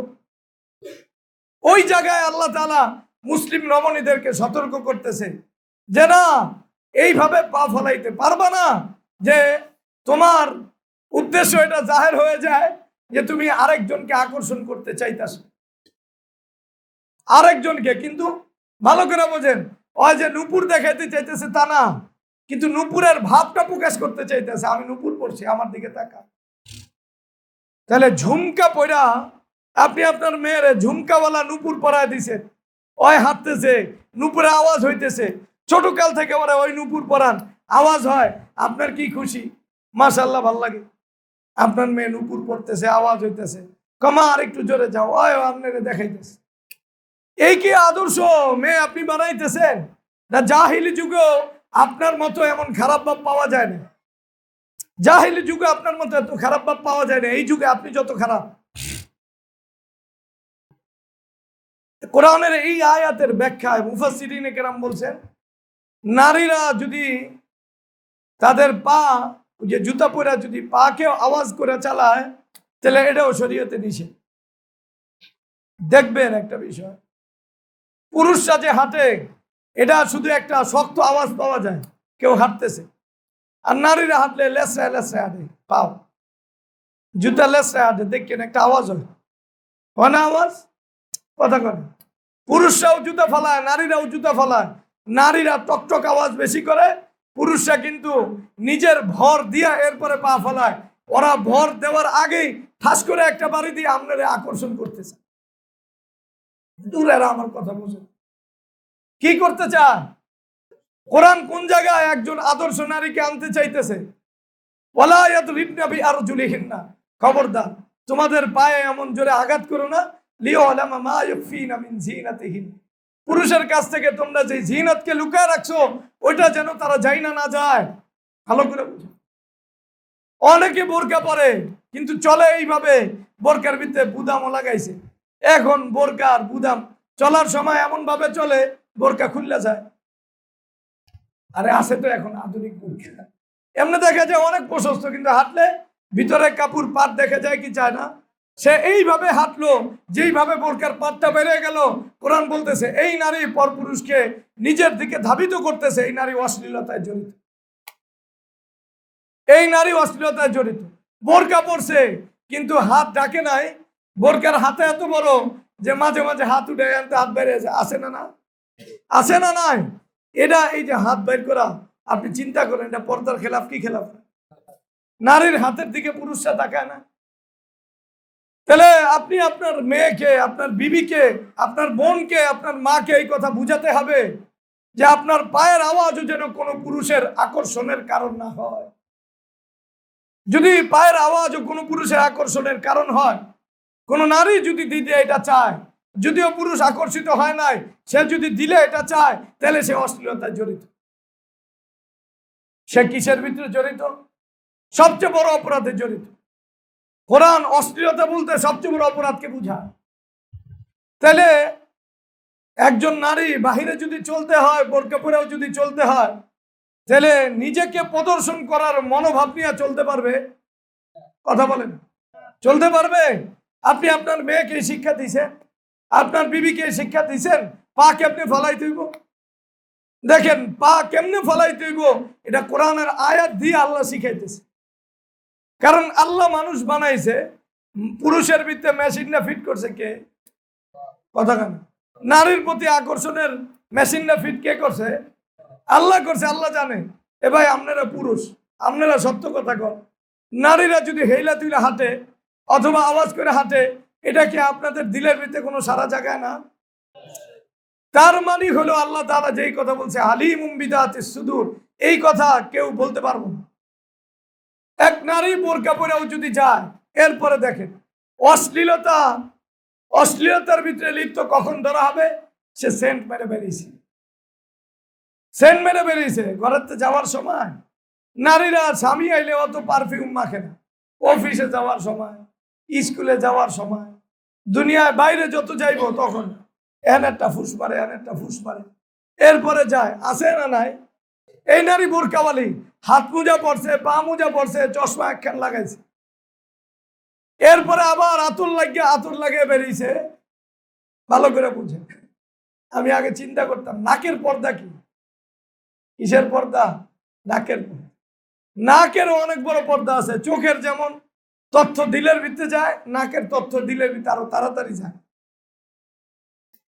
ওই জায়গায় আল্লাহ তাআলা মুসলিম রমণীদেরকে সতর্ক করতেছে যে না, এইভাবে পা ফলাইতে পারবা না, যে তোমার উদ্দেশ্য এটা জাহের হয়ে যায় যে তুমি আরেকজনকে আকর্ষণ করতে চাইতেছ, আরেকজনকে। কিন্তু ভালো করে বোঝেন, ওই যে নূপুর দেখাইতে চাইতেছে তা না, কিন্তু নূপুরের ভাবটা প্রকাশ করতে চাইতেছে, আমি নূপুর পড়ছি, আমার দিকে তাকা। তাহলে ঝুমকা পড়া আপনি আপনার মেয়ের ঝুমকাওয়ালা নূপুর পরায় দিছেন, ওই হাঁটতেছে, নূপুরে আওয়াজ হইতেছে, ছোট কাল থেকে ওরা ওই নূপুর পরান, আওয়াজ হয়, আপনার কি খুশি? মাশাআল্লাহ, ভাল লাগে। আপনার মেয়ে নূপুর পড়তেছে, আওয়াজ হইতেছে, কমা আর একটু জোরে যাও, ওই আপনারে দেখাইতেছে। এই কি আদর্শ মেয়ে আপনি বানাইতেছেন? না জাহিলি যুগেও আপনার মতো এমন খারাপ ভাব পাওয়া যায় না, জাহিলি যুগে আপনার মতো এত খারাপ ভাব পাওয়া যায় না, এই যুগে আপনি যত খারাপ। কোরআনের এই আয়াতের ব্যাখ্যায় মুফাসসিরিনে কেরাম বলছেন, নারীরা যদি তাদের পা, যে জুতা পরা যদি পাকে আওয়াজ করে চালায়, তাহলে এটাও শরীয়তে নিষেধ। দেখবেন একটা বিষয়, পুরুষরা যে হাঁটে, এটা শুধু একটা শক্ত আওয়াজ পাওয়া যায়, কেউ হাঁটতেছে। আর নারীরা হাঁটলে লেসরায় লেসরায় হাঁটে, পাও জুতা লেসরায় হাঁটে, দেখেন একটা আওয়াজ হয় না? আওয়াজ কথা করে। পুরুষরাও জুতা ফলায়, নারীরাও জুতা ফলায়। নারীরা টকটক আওয়াজ বেশি করে, পুরুষরা কিন্তু নিজের ভর দিয়া এরপরে পা ফলায়। ওরা ভর দেওয়ার আগেই ঠাস করে একটা বাড়ি দিয়ে আপনারে আকর্ষণ করতেছে। দূরের আমার কথা বুঝে কি করতে চায়? কোরআন কোন জায়গায় একজন আদর্শ নারীকে আনতে চাইতেছে? খবরদার, তোমাদের পায়ে এমন জোরে আঘাত করো না, পুরুষের কাছ থেকে তোমরা যে জিনাতকে লুকায় রাখছো, ওইটা যেন তারা যাই না যায়। ভালো করে বুঝো। অনেকে বোরকা পরে, কিন্তু চলে এইভাবে, বোরকার ভিতরে বুদামও লাগাইছে। এখন বোরকার বুদাম চলার সময় এমন ভাবে চলে, বোরকা খুললে যায়। আরে আছে তো এখন আধুনিক বোরকা, এমনি দেখা যায় অনেক প্রশস্ত, কিন্তু হাঁটলে ভিতরে কাপড় পাট দেখা যায় কি চায় না। সে এইভাবে হাঁটলো, যেইভাবে বোরকার পাটটা বেড়ে গেল, কোরআন বলতেছে এই নারী পরপুরুষকে নিজের দিকে ধাবিত করতেছে, এই নারী অশ্লীলতায় জড়িত, এই নারী অশ্লীলতায় জড়িত। বোরকা পরছে কিন্তু হাত ডাকে নাই, বোরকার হাতে এত বড় যে মাঝে মাঝে হাত উঠে আনতে হাত বেড়ে যায়, আসে না না? আসে না নাই? এটা এই যে হাত বের করা, আপনি চিন্তা করেন, এটা পর্দার খেলাফ কি খেলাফ? নারীর হাতের দিকে পুরুষরা তাকায় না। তাহলে আপনি আপনার মেয়েকে, আপনার বিবিকে, আপনার বোনকে, আপনার মাকে এই কথা বুঝাতে হবে যে আপনার পায়ের আওয়াজও যেন কোনো পুরুষের আকর্ষণের কারণ না হয়। যদি পায়ের আওয়াজও কোনো পুরুষের আকর্ষণের কারণ হয়, কোনো নারী যদি দিতে এটা চায়, যদিও পুরুষ আকর্ষিত হয় নাই, সে যদি দিলে এটা চায়, তাহলে সে অশ্লীলতায় জড়িত। সে কিসের ভিতরে জড়িত? সবচেয়ে বড় অপরাধে জড়িত। কোরআন অশ্লীলতা বলতে সবচেয়ে বড় অপরাধকে বুঝায়। তাহলে একজন নারী বাহিরে যদি চলতে হয়, বোরকা পরেও যদি চলতে হয়, তাহলে নিজেকে প্রদর্শন করার মনোভাব নিয়ে চলতে পারবে? কথা বলেন, চলতে পারবে? আপনি আপনার মেয়েকে শিক্ষা দিয়েছেন, আপনার বিবিকে শিক্ষা দিয়েছেন, পা কেমনে ফলাই তুইব? দেখেন পা কেমনে ফলাই তুইব, এটা কোরআনের আয়াত দিয়ে আল্লাহ শিখাইতেছে। কারণ আল্লাহ মানুষ বানাইছে, পুরুষের ভিতরে মেশিনটা ফিট করছে কে? কথা কেন? নারীর প্রতি আকর্ষণের মেশিনটা ফিট কে করছে? আল্লাহ করছে, আল্লাহ জানে। এ ভাই আপনারা পুরুষ, আপনারা সত্য কথা কর, নারীরা যদি হেইলা তুইলা হাঁটে অথবা আওয়াজ করে হাঁটে, এটা কি আপনাদের দিলের ভিতরে কোনো সারা জায়গায় না? তার মানে হলো আল্লাহ তাআলা যেই কথা বলছে আলিমুম বিদাতিস সুদূর, এই কথা কেউ বলতে পারবো না। এক নারী বোরকা পরেও যদি যায়, এরপরে দেখেন অশ্লীলতার ভিতরে লিপ্ত কখন ধরা হবে? সে সেন্ট মেরে বেরিয়েছে ঘরেতে যাওয়ার সময়। নারীরা স্বামী আইলে অত পারফিউম মাখে না, অফিসে যাওয়ার সময়, স্কুলে যাওয়ার সময়, দুনিয়ায় বাইরে যত যাইব তখন এন একটা ফুস মারে, এরপরে যায়, আছে না নাই? এই নারী বোরকাওয়ালি হাত মোজা পড়ছে, পা মোজা পড়ছে, চশমা একখান লাগাইছে, এরপরে আবার আতুর লাগিয়ে বেরিয়েছে। ভালো করে বুঝে, আমি আগে চিন্তা করতাম নাকের পর্দা কি, কিসের পর্দা? নাকের পর্দা। নাকেরও অনেক বড় পর্দা আছে। চোখের যেমন তথ্য দিলের ভিতরে যায়, নাকের তথ্য দিলের ভিতরে আরো তাড়াতাড়ি যায়।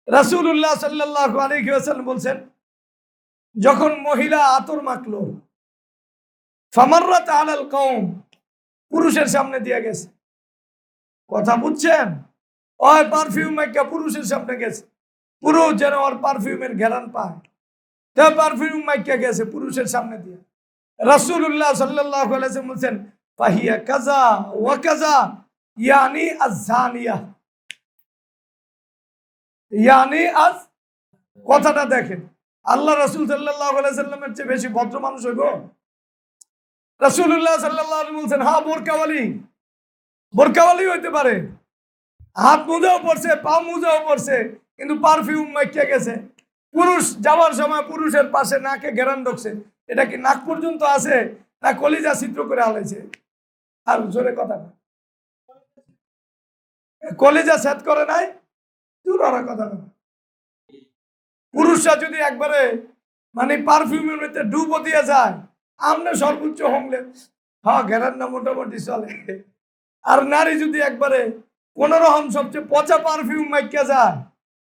রাসূলুল্লাহ সাল্লাল্লাহু আলাইহি ওয়াসাল্লাম বলছেন, যখন মহিলা আতর মাখলো, ফামাররাত আলাল কওম, পুরুষের সামনে দিয়ে গেছে। কথা বুঝছেন? ওই পারফিউম মাইকা পুরুষের সামনে গেছে, পুরুষ যেন ওর পারফিউমের ঘ্রাণ পায়, তা পারফিউম মাইকা গেছে পুরুষের সামনে দিয়ে। রাসূলুল্লাহ সাল্লাল্লাহু আলাইহি ওয়াসাল্লাম বলছেন, ফাহিয়া কাযা ওয়া কাযা, ইয়ানি আয-যানিয়া, ইয়ানি আজ, কথাটা দেখেন। আল্লাহ রাসূল সাল্লাল্লাহু আলাইহি ওয়াসাল্লামের চেয়ে বেশি ভদ্র মানুষ হইব? রাসূলুল্লাহ সাল্লাল্লাহু আলাইহি বলছেন, হ্যাঁ বোরকাওয়ালি হইতে পারে, হাত মোজাও পড়ছে, পা মোজাও পড়ছে, কিন্তু পারফিউম মাইকা গেছে। পুরুষ যাওয়ার সময় পুরুষের পাশে নাকে ঘেরান ঢুকছে, এটা কি নাক পর্যন্ত আছে না কলিজা ছিদ্র করে আলাইছে? আর জোরে কথা, কলিজা সেট করে নাই? দূরের কথা। পুরুষরা যদি একবারে মানে পারফিউমের মধ্যে ডুবো দিয়ে যায়, আমনে সর্বোচ্চ হংলে হ্যাঁ ঘেরান না মোটামুটি চলে। আর নারী যদি একবারে কোন রকম সবচেয়ে পচা পারফিউম মাইকা যায়,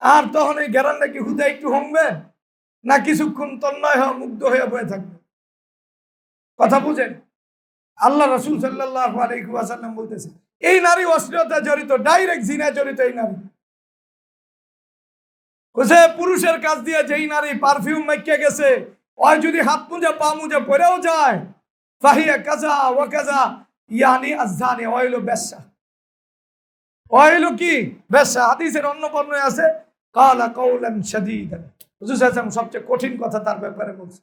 আর তখন এই ঘেরান নাকি হুদা একটু হংবে না কিছুক্ষণ তন্ময় হয়ে মুগ্ধ হয়ে বয়ে থাকবে? কথা বুঝেন? আল্লাহ রাসূল সাল্লাল্লাহু আলাইহি ওয়াসাল্লাম বলতেছে, এই নারী অশ্লীলতা জড়িত, ডাইরেক্ট জিনায় জড়িত। এই নারী বুঝে, পুরুষের কাছ দিয়ে যেই নারী পারফিউম মাইকা গেছে, ওই যদি হাত মোজা পা মোজা পরেও যায়, ফাহিয়া কাযা ওয়া কাযা, ইয়ানি আয-যানি, ওই হলো বেশ্যা। ওই হলো কি? বেশ্যা। হাদিসের অন্য বর্ণনায় আছে, কালা কাওলান শাদীদান, হুজুর সাল্লাল্লাহু আলাইহি ওয়াসাল্লাম সবচেয়ে কঠিন কথা তার ব্যাপারে বলছে।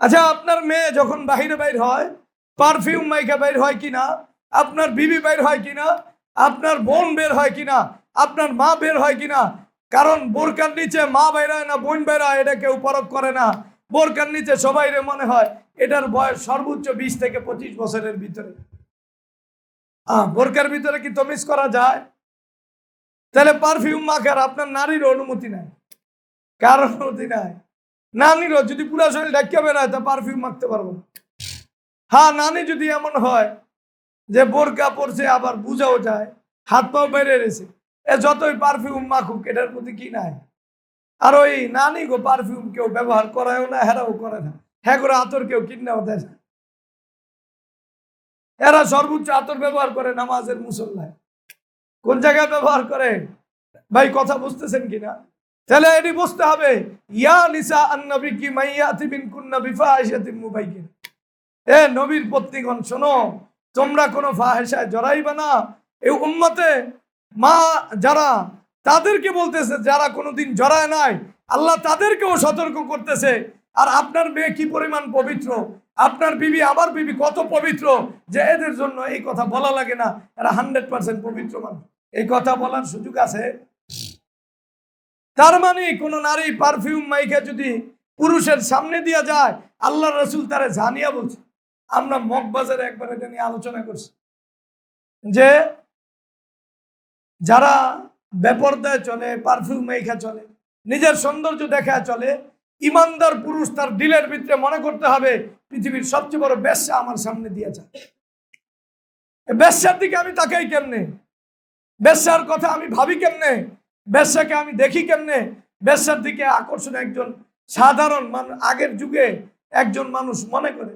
আচ্ছা, আপনার মেয়ে যখন বাহিরে বাইর হয়, পারফিউম মাইকা বাইর হয় কিনা, আপনার বিবি বাইর হয় কিনা, আপনার বোন বের হয় কিনা, আপনার মা বের হয় কিনা? কারণ বোরকার নিচে মা বাইর হয় না বোন বের হয়, এটা কেউ পরখ করে না। বোরকার নিচে সবাই মনে হয় এটার বয়স সর্বোচ্চ 20 থেকে 25 বছরের ভিতরে। বোরকার ভিতরে কি তমিজ করা যায়? তাহলে পারফিউম মাখার আপনার নারীর অনুমতি নাই, কার অনুমতি নাই? নানিরও যদি পুরা শরীর ঢাকিয়ে বেড়ায় তা পারফিউম মাখতে পারবো। হ্যাঁ, নানি যদি এমন হয় যে বোরকা পরছে আবার বুঝাও যায়, হাত পাও বেড়ে রয়েছে, এ যতই পারফিউম মাখুক এটার প্রতি কি নাই? আর ওই নানি গো পারফিউম কেউ ব্যবহার করায়ও না, হেরাও করে না, হ্যাঁ করে আতর কেউ কিনাও দেয় না। এরা সর্বোচ্চ আতর ব্যবহার করে নামাজের মুসল্লায়। কোন জায়গায় ব্যবহার করে ভাই, কথা বুঝতেছেন কিনা? তাহলে এটি বুঝতে হবে, ইয়া নিসা আন-নবী কি মাইয়াতি মিনকুন্না বিফাহিশাতিন মুবাইয়িন, এ নবীর পত্নীগণ শোনো, তোমরা কোনো ফাহিশায় জড়াইবা না। এই উম্মতে মা যারা, তাদেরকে বলতেছে যারা কোনোদিন জড়ায় নাই, আল্লাহ তাদেরকেও সতর্ক করতেছে। আর আপনার মেয়ে কি পরিমাণ পবিত্র, আপনার বিবি আমার বিবি কত পবিত্র, যে এদের জন্য এই কথা বলা লাগে না, এরা 100% পবিত্র মানুষ, এই কথা বলার সুযোগ আছে? তার মানে কোন নারী পারফিউম মাইকে যদি পুরুষের সামনে দিয়ে যায়, আল্লাহ রাসূল তারে জানিয়া বলছে। আমরা মগবাজারে একবার এটা নিয়ে আলোচনা করছি যে যারা বেপরদায় চলে, পারফিউম মাইকা চলে, নিজের সৌন্দর্য দেখা চলে, ইমানদার পুরুষ তার দিলের ভিতরে মনে করতে হবে পৃথিবীর সবচেয়ে বড় বেশ্যা আমার সামনে দিয়ে যায়। বেশ্যার দিকে আমি তাকাই কেমনে, বেশ্যার কথা আমি ভাবি কেমনে, বেশ্যাকে আমি দেখি কেমনে, বেশ্যার দিকে আকর্ষণ একজন সাধারণ মানুষ আগের যুগে একজন মানুষ মনে করে,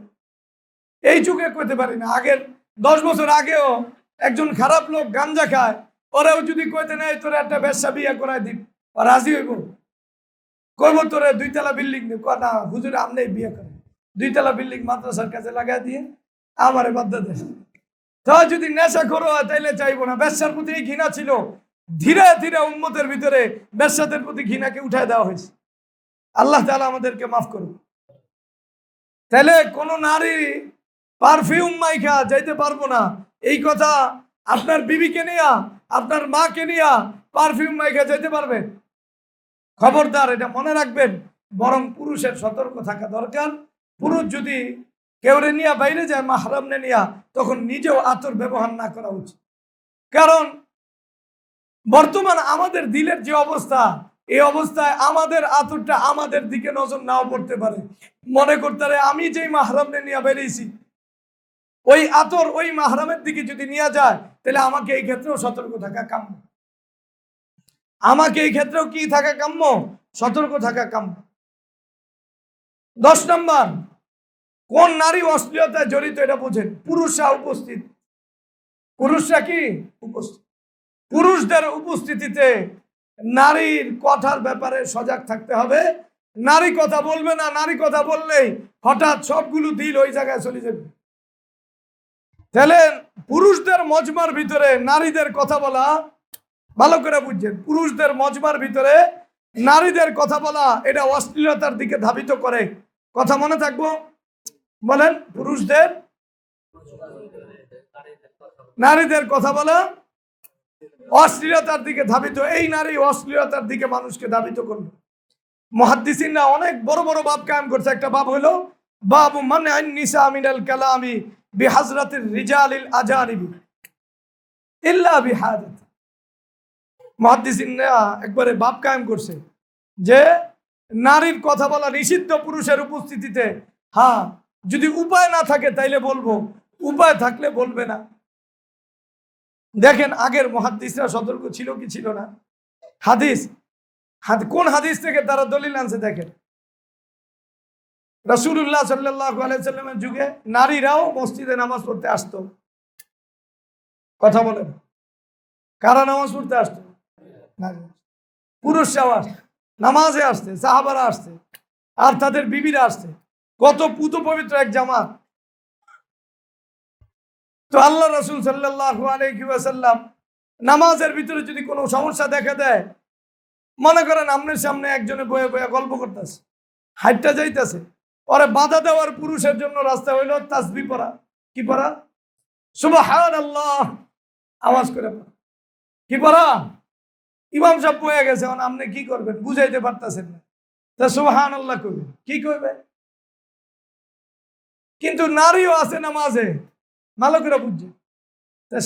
এই যুগে কইতে পারি না, আগের 10 বছর আগেও একজন খারাপ লোক গাঞ্জা খায়, ওরাও যদি কইতে নেই তোর একটা ব্যবসা বিয়ে করায় দিব, রাজি হইব? কইব তোরে 2 তলা বিল্ডিং দিব, না হুজুর আমনে বিয়ে করে 2 তলা বিল্ডিং মাদ্রাসার কাছে লাগাই দিয়ে আমারে বাধ্য দেয়। তা যদি নেশা করো তাইলে চাইবো না। ব্যবসার প্রতি ঘৃণা ছিল, ধীরে ধীরে উম্মতের ভিতরে ব্যবসাদের প্রতি ঘৃণাকে উঠায় দেওয়া হয়েছে। আল্লাহ তাআলা আমাদেরকে মাফ করুন। তাহলে কোন নারী পারফিউম মাইখা যাইতে পারবো না, এই কথা আপনার বিবিকে নিয়া, আপনার মাকে নিয়া পারফিউম মাইখা যাইতে পারবে? খবরদার, এটা মনে রাখবেন। বরং পুরুষের সতর্ক থাকা দরকার। পুরুষ যদি কেউরে নিয়ে বাইরে যায় মাহরামনে নিয়া, তখন নিজেও আতর ব্যবহার না করা উচিত। কারণ বর্তমান আমাদের দিলের যে অবস্থা, এই অবস্থায় আমাদের আতরটা আমাদের দিকে নজর নাও পড়তে পারে। মনে করতে পারে আমি যেই মাহরামনে নিয়ে বেরিয়েছি, ওই আতর ওই মাহরামের দিকে যদি নিয়ে যায়, তাহলে আমাকে এই ক্ষেত্রেও সতর্ক থাকা কাম্য। আমাকে এই ক্ষেত্রেও কি থাকা কাম্য? সতর্ক থাকা কাম্য। 10 নম্বর, কোন নারী অশ্লীলতায় জড়িত এটা বোঝেন। পুরুষরা উপস্থিত, পুরুষরা কি উপস্থিত, পুরুষদের উপস্থিতিতে নারীর কথার ব্যাপারে সজাগ থাকতে হবে। নারী কথা বলবে না, নারী কথা বললেই হঠাৎ সবগুলো দিল ওই জায়গায় চলে যাবে। তাহলে পুরুষদের মজমার ভিতরে নারীদের কথা বলা, ভালো করে বুঝছেন, পুরুষদের মজমার ভিতরে নারীদের কথা বলা এটা অশ্লীলতার দিকে ধাবিত করে। কথা মনে থাকবো? বলেন, পুরুষদের নারীদের কথা বলা অশ্লীলতার দিকে ধাবিত। এই নারী অশ্লীলতার দিকে মানুষকে ধাবিত করলো। মুহাদ্দিসিনরা অনেক বড় বড় বাব কায়েম করছে। একটা বাব হলো বাবু মানআন নিসা মিনাল কালামি বিহাজরাতির রিজালিল আজানিবি ইল্লা বিহাজাত। মুহাদ্দিসিনরা একবারে বাব কায়েম করছে যে নারীর কথা বলা নিষিদ্ধ পুরুষের উপস্থিতিতে। হ্যাঁ, যদি উপায় না থাকে তাইলে বলবো, উপায় থাকলে বলবে না। দেখেন আগের মুহাদ্দিসরা সতর্ক ছিল কি ছিল না? হাদিস, কোন হাদিস থেকে তারা দলিল আনছে দেখেন। রাসূলুল্লাহ সাল্লাল্লাহু আলাইহি সাল্লামের যুগে নারীরাও মসজিদে নামাজ পড়তে আসতো। কথা বলেন, কারা নামাজ পড়তে আসতো? নারী। পুরুষরাও আসতো, নামাজে আসতে, সাহাবারা আসতে, আর তাদের বিবিরা আসতে। কত পুত পবিত্র এক জামাত। তো আল্লাহ রাসূল সাল্লাল্লাহু আলাইহি ওয়াসাল্লাম নামাজের ভিতরে যদি কোনো সমস্যা দেখা দেয়, মনে করেন আপনার সামনে একজনে বয়ে বয়ে গল্প করতেছে, হাইটটা যাইতেছে, পরে বাধা দেওয়ার পুরুষের জন্য রাস্তা হইল তাসবিহ পড়া। কি পড়া? সুবহানাল্লাহ আওয়াজ করে পড়া। কি পড়া? ইমাম সাহেব বয়ে গেছে, এখন আপনি কি করবেন? বুঝাইতে পারতেছেন না, তা সুবহানাল্লাহ করবেন। কি করবে? কিন্তু নারীও আছে নামাজে, ভালো করে বুঝছে।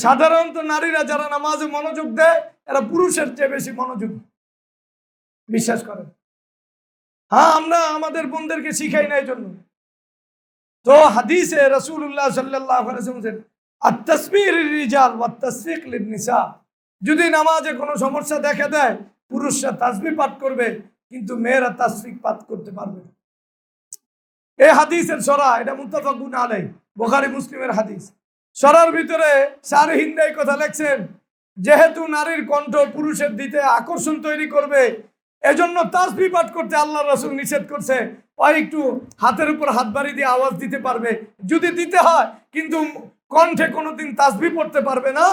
সাধারণত নারীরা যারা নামাজে মনোযোগ দেয়, এরা পুরুষের চেয়ে বেশি মনোযোগ বিশ্বাস করেন। হ্যাঁ, আমরা আমাদের বোনদেরকে শিখাই না এই জন্য। তো হাদিসে রাসূলুল্লাহ সাল্লাল্লাহু আলাইহি ওয়াসাল্লাম বলেন আত-তাসবিহ লির-রিজাল ওয়াত-তাসফিক লিন-নিসা। যদি নামাজে কোনো সমস্যা দেখা দেয়, পুরুষরা তাসবিহ পাঠ করবে, কিন্তু মেয়েরা তাসফিক পাঠ করতে পারবে না। এই হাদিসের সরা, এটা মুত্তাফাকুন আলাইহি, বুখারী মুসলিমের হাদিস। সরার ভিতরে শারহিন এই কথা লেখছেন, যেহেতু নারীর কণ্ঠ পুরুষের দিতে আকর্ষণ তৈরি করবে, এজন্য তাসবিহ পাঠ করতে আল্লাহ রাসূল নিষেধ করছে। ওই একটু হাতের উপর হাত বাড়িয়ে দিয়ে আওয়াজ দিতে পারবে যদি দিতে হয়, কিন্তু কণ্ঠে কোনোদিন তাসবিহ পড়তে পারবে না।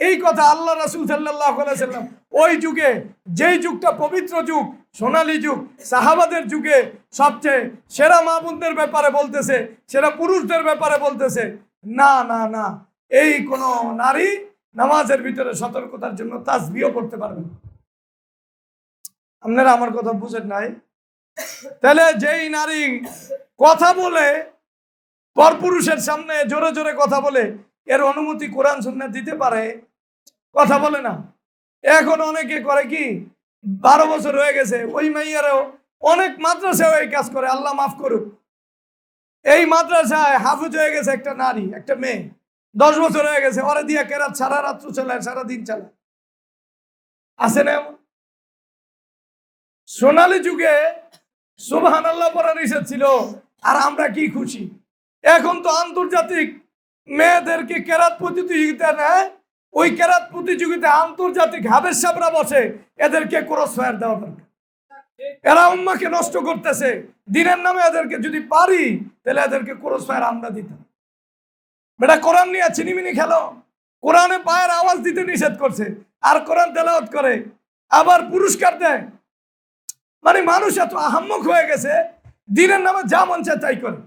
এই কথা আল্লাহ রাসূল সাল্লাল্লাহু আলাইহি সাল্লাম ওই যুগে, যেই যুগটা পবিত্র যুগ, সোনালী যুগ, সাহাবাদের যুগে সবচেয়ে সেরা মা বোনদের ব্যাপারে বলতেছে, সেরা পুরুষদের ব্যাপারে বলতেছে। না না না, এই কোন নারী নামাজের ভিতরে সতর্কতার জন্য তাসবিহ পড়তে পারবে না। আপনারা আমার কথা বুঝেন নাই? তাহলে যেই নারী কথা বলে পরপুরুষের সামনে জোরে জোরে কথা বলে, এর অনুমতি কোরআন সুন্নাহ দিতে পারে? কথা বলে না। এখন অনেকে করে কি, 12 বছর হয়ে গেছে, ওই মাইয়ারও অনেক মাদ্রাসায় এই কাজ করে, আল্লাহ মাফ করুক। এই মাদ্রাসায় হাফেজ হয়ে গেছে একটা নারী, একটা মেয়ে, 10 বছর হয়ে গেছে, ওরে দিয়া কেরাত সারা রাত্র চালায়, সারাদিন চালায়। আছে না? সোনালী যুগে সুবহানাল্লাহ পড়া নিষেধ ছিল, আর আমরা কি খুশি। এখন তো আন্তর্জাতিক মেয়েদেরকে কেরাত প্রতিযোগিতা নেয়, ওই কেরাত প্রতিযোগিতায় আন্তর্জাতিক হাফেজ সাহেবরা বসে, এদেরকে ক্রস ফায়ার দেওয়া দরকার। এরা উম্মাকে নষ্ট করতেছে, দিনের নামে এদেরকে যদি পারি তাহলে এদেরকে ক্রস ফায়ার আমরা দিতাম। বেটা কোরআন নিয়ে চিনিমিনি খেলো, কোরআনে পায়ের আওয়াজ দিতে নিষেধ করছে, আর কোরআন তেলাওয়াত করে আবার পুরস্কার দেয়। মানে মানুষ এত আহাম্মক হয়ে গেছে, দিনের নামে যা মন চায় তাই করে।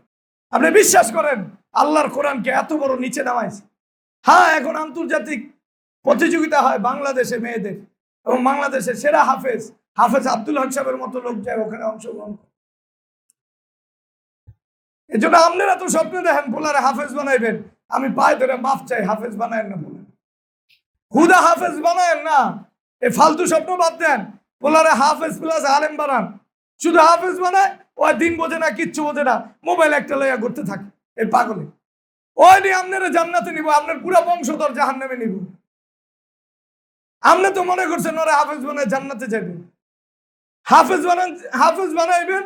আপনি বিশ্বাস করেন আল্লাহর কোরআনকে এত বড় নিচে নামাইছে? হ্যাঁ, এখন আন্তর্জাতিক প্রতিযোগিতা হয় বাংলাদেশে মেয়েদের, এবং বাংলাদেশের সেরা হাফেজ আব্দুল হক সাহেবের মতো লোক যায় ওখানে অংশগ্রহণ করে। এই জন্য আপনারা তো স্বপ্নে দেখেন পোলারে হাফেজ বানাইবেন, আমি পায়ে ধরে মাফ চাই, হাফেজ বানায়েন না বলেন, হুদা হাফেজ বানায়েন না। এই ফালতু স্বপ্ন বাদ দেন, পোলারে হাফেজ প্লাস আলেম বানান। শুধু হাফেজ বানায়, ওই দিন বোঝে না, কিচ্ছু বোঝে না, মোবাইল একটা লইয়া ঘুরতে থাকে এই পাগলে। ওই নিয়ে আপনারা জান্নাতে নিব, আপনার পুরো বংশধর জাহান্নামে নিব। আপনি তো মনে করছেন ওরা হাফেজ বানায় জান্নাতে যাবেন। হাফেজ বানাইবেন,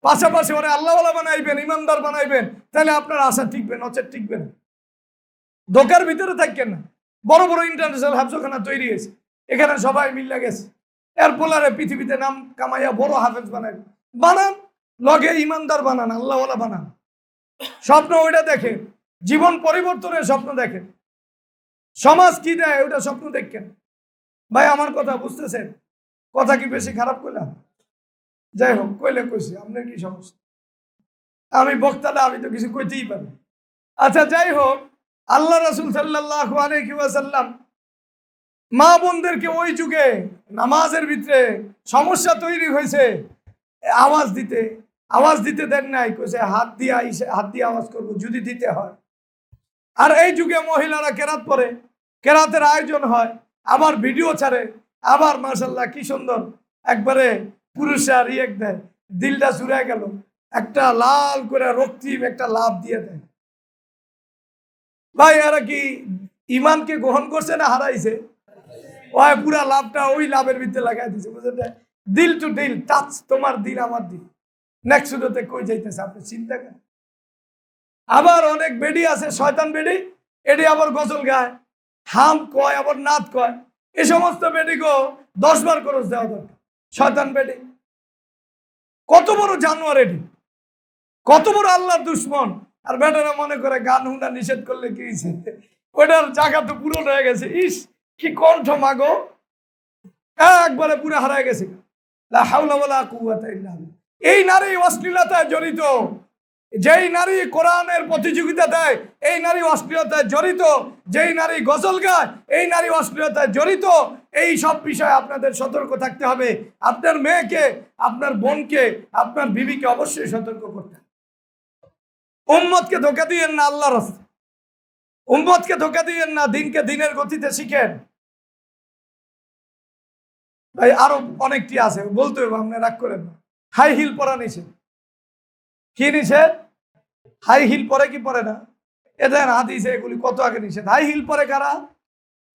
পাশাপাশি ওরা আল্লাহওয়ালা বানাইবেন, ইমানদার বানাইবেন, তাহলে আপনার আশা টিকবে, নচেত টিকবে না। দোকার ভিতরে থাকেন না, বড় বড় ইন্টারন্যাশনাল হাফজখানা তৈরি হয়েছে, এখানে সবাই মিল্লা গেছে। এর পোলারে পৃথিবীতে নাম কামাইয়া বড় হাফেজ বানান, লগে ইমানদার বানান, আল্লাহওয়ালা বানান। স্বপ্ন ওইটা দেখেন, জীবন পরিবর্তনের স্বপ্ন দেখেন, সমাজ কি দেয় ওইটা স্বপ্ন দেখেন। ভাই আমার কথা বুঝতেছেন? কথা কি বেশি খারাপ কইলাম? যাই হোক, কইলে কইছি, আপনার কি সমস্যা? আমি বক্তাটা, আমি তো কিছু কইতেই পারি। আচ্ছা যাই হোক, আল্লাহ রাসূল সাল্লাল্লাহু আলাইহি ওয়াসাল্লাম মা বোনদেরকে ওই যুগে নামাজের ভিতরে সমস্যা তৈরি হয়েছে, আওয়াজ দিতে দেন নাই, কইছে হাত দিয়ে আওয়াজ করবো যদি দিতে হয়। আর এই যুগে মহিলারা কেরাত পড়ে, কেরাতের আয়োজন হয়, আবার ভিডিও ছাড়ে, আবার মাশাআল্লাহ কি সুন্দর একবারে পুরুষরা রিয়েক্ট দেয়, দিলটা চুরে গেল, একটা লাল করে রক্তিম একটা লাভ দিয়ে দেয়। ভাই এরা কি ইমানকে গ্রহণ করছে না হারাইছে? ওই পুরা লাভটা ওই লাভের ভিতরে লাগাই দিছে, বুঝলেন? দিল টু দিল টাচ, তোমার দিল আমার দিল, নেক্সট ভিডিওতে কই যাইতেছে আপনি চিন্তা করেন। আবার অনেক বেডি আছে শয়তান বেডি, এটি আবার গজল গায়, হাম কয়, আবার নাত কয়। এই সমস্ত বেডিকেও 10 বার খরচ দেওয়া দরকার। শয়তান বেডি কত বড় জানোয়ার, এটি কত বড় আল্লাহর দুশ্মন। আর বেটারা মনে করে গান হুন্ডা নিষেধ করলে কি হয়েছে, ওটার জায়গা তো পূরণ হয়ে গেছে। ইস কি কণ্ঠ মাগো, একবারে পুরো হারায় গেছে। লা হাওলা ওয়ালা কুওয়াতা ইল্লা বিল্লাহ। এই নারী অশ্লীলতায় জড়িত, যেই নারী কোরআনের প্রতিযোগিতা দেয় এই নারী অশ্লীলতায় জড়িত, যেই নারী গজল গায় এই নারী অশ্লীলতায় জড়িত। এই সব বিষয়ে আপনাদের সতর্ক থাকতে হবে। আপনার মেয়েকে, আপনার বোনকে, আপনার বিবিকে অবশ্যই সতর্ক করতে হবে। উম্মতকে ধোঁকা দিয়েন না, আল্লাহর রাস্তায় উম্মতকে ধোঁকা দিয়েন না, দিনকে দিনের গতিতে শিখেন। ভাই আরো অনেকটি আছে, বলতে হবে, আপনি রাগ করেন না। হাই হিল পরা নিষেধ। কি নিষেধ? হাই হিল পরে কি পরে না? এদের হাদিসে এগুলি কত আগে নিষেধ। হাই হিল পরে কারা?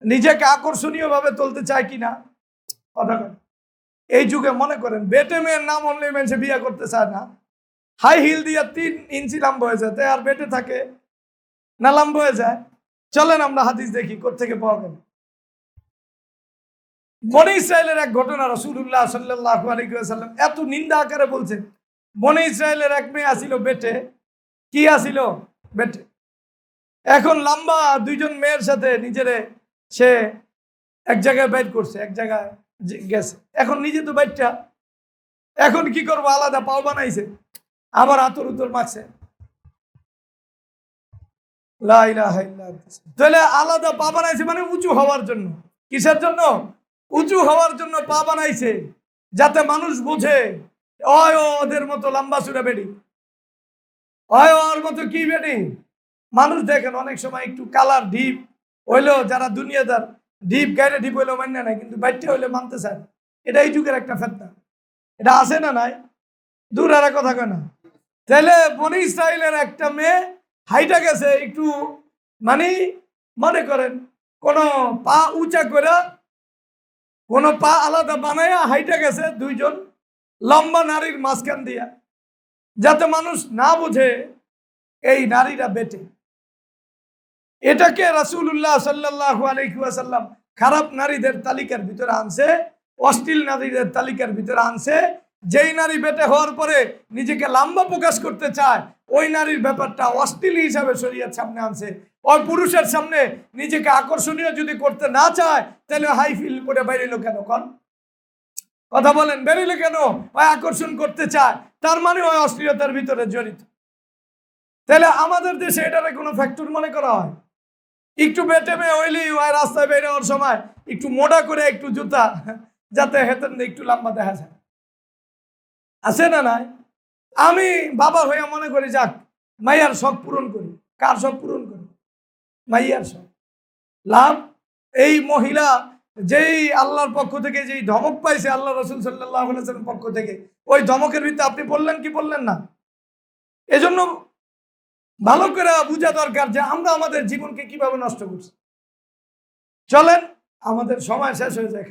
নিজেকে আকর্ষণীয় ভাবে তুলতে চায় কিনা কথা বলেন। এই যুগে মনে করেন বেটে মেয়ের নাম অনলি মেনসে বিয়ে করতে চায় না, হাই হিল দিয়ে 3 ইঞ্চি লম্বা হয়ে যায়, আর বেটে থাকে না লম্বা হয়ে যায়। চলেন আমরা হাদিস দেখি কোত্থেকে পাওয়া গেল। বনি ইসরায়েলের এক ঘটনা রাসূলুল্লাহ সাল্লাল্লাহু আলাইহি ওয়াসাল্লাম এত নিন্দা আকারে বলছেন। বনি ইসরায়েলের এক মেয়ে আসিল বেটে। কি আসিল? বেটে। এখন লম্বা 2জন মেয়ের সাথে নিজেরে সে এক জায়গায় বাইর করছে, এক জায়গায় গেছে। এখন নিজে তো বাইরটা, এখন কি করবো, আলাদা পাও বানাইছে, আবার আতর উতর মাখছে। লা ইলাহা ইল্লাল্লাহ। তাহলে আলাদা পা বানাইছে মানে উঁচু হওয়ার জন্য। কিসের জন্য? উঁচু হওয়ার জন্য পা বানাইছে, যাতে মানুষ বুঝে ওদের মতো লম্বা চূড়া বেডি, ওর মতো কি বেডি। মানুষ দেখেন অনেক সময় একটু কালার ডিপ হইলেও, যারা দুনিয়াদার ডিপ গাইরে ডিপ হইলেও মান্য নাই, কিন্তু বাইরটা হইলে মানতে চায়। এটা এই যুগের একটা ফেতনা, এটা আছে না নাই? দূর আর কথা কয় না। তাহলে বনি ইসরাইলের একটা মেয়ে হাইটা গেছে একটু, মানে মনে করেন কোন পা উঁচা করে, কোন পা আলাদা বানায়া হাইটা গেছে 2জন লম্বা নারীর মাঝখান দিয়া। যাতে মানুষ না বোঝে এই নারীরা বেটে। এটাকে রাসূলুল্লাহ সাল্লাল্লাহু আলাইহি ওয়াসাল্লাম খারাপ নারীদের তালিকার ভিতরে আনছে, অশ্লীল নারীদের তালিকার ভিতরে আনছে। যেই নারী বেটে হওয়ার পরে নিজেকে লম্বা প্রকাশ করতে চায়, ওই নারীর ব্যাপারটা অশ্লীল হিসাবে শরীয়ত সামনে আনছে। ওই পুরুষের সামনে নিজেকে আকর্ষণীয় যদি করতে না চায়, তাহলে হাই ফিল করে বেরিয়ে কেন? কথা বলেন, বেরিয়ে কেন? ওই আকর্ষণ করতে চায়, তার মানে ওই অশ্লীলতার ভিতরে জড়িত। তাহলে আমাদের দেশে এটারে কোনো ফ্যাক্টর মনে করা হয়? একটু বেটে মেয়ে হইলেই হয় রাস্তায় বের হওয়ার সময় একটু মোটা করে একটু জুতা, যাতে হেতেন একটু লম্বা দেখা যায়, আছে না নাই? আমি বাবা হইয়া মনে করি যাক মাইয়ার শখ পূরণ করি। কার শখ পূরণ করি? মাইয়ার শখ। লাভ এই মহিলা যেই আল্লাহর পক্ষ থেকে যেই ধমক পাইছে আল্লাহ রাসূল সাল্লাল্লাহু আলাইহি ওয়াসাল্লামের পক্ষ থেকে, ওই ধমকের ভিতরে আপনি বললেন কি বললেন না? এজন্য ভালো করে বোঝা দরকার যে আমরা আমাদের জীবনকে কিভাবে নষ্ট করছি। চলেন, আমাদের সময় শেষ হয়ে যায়।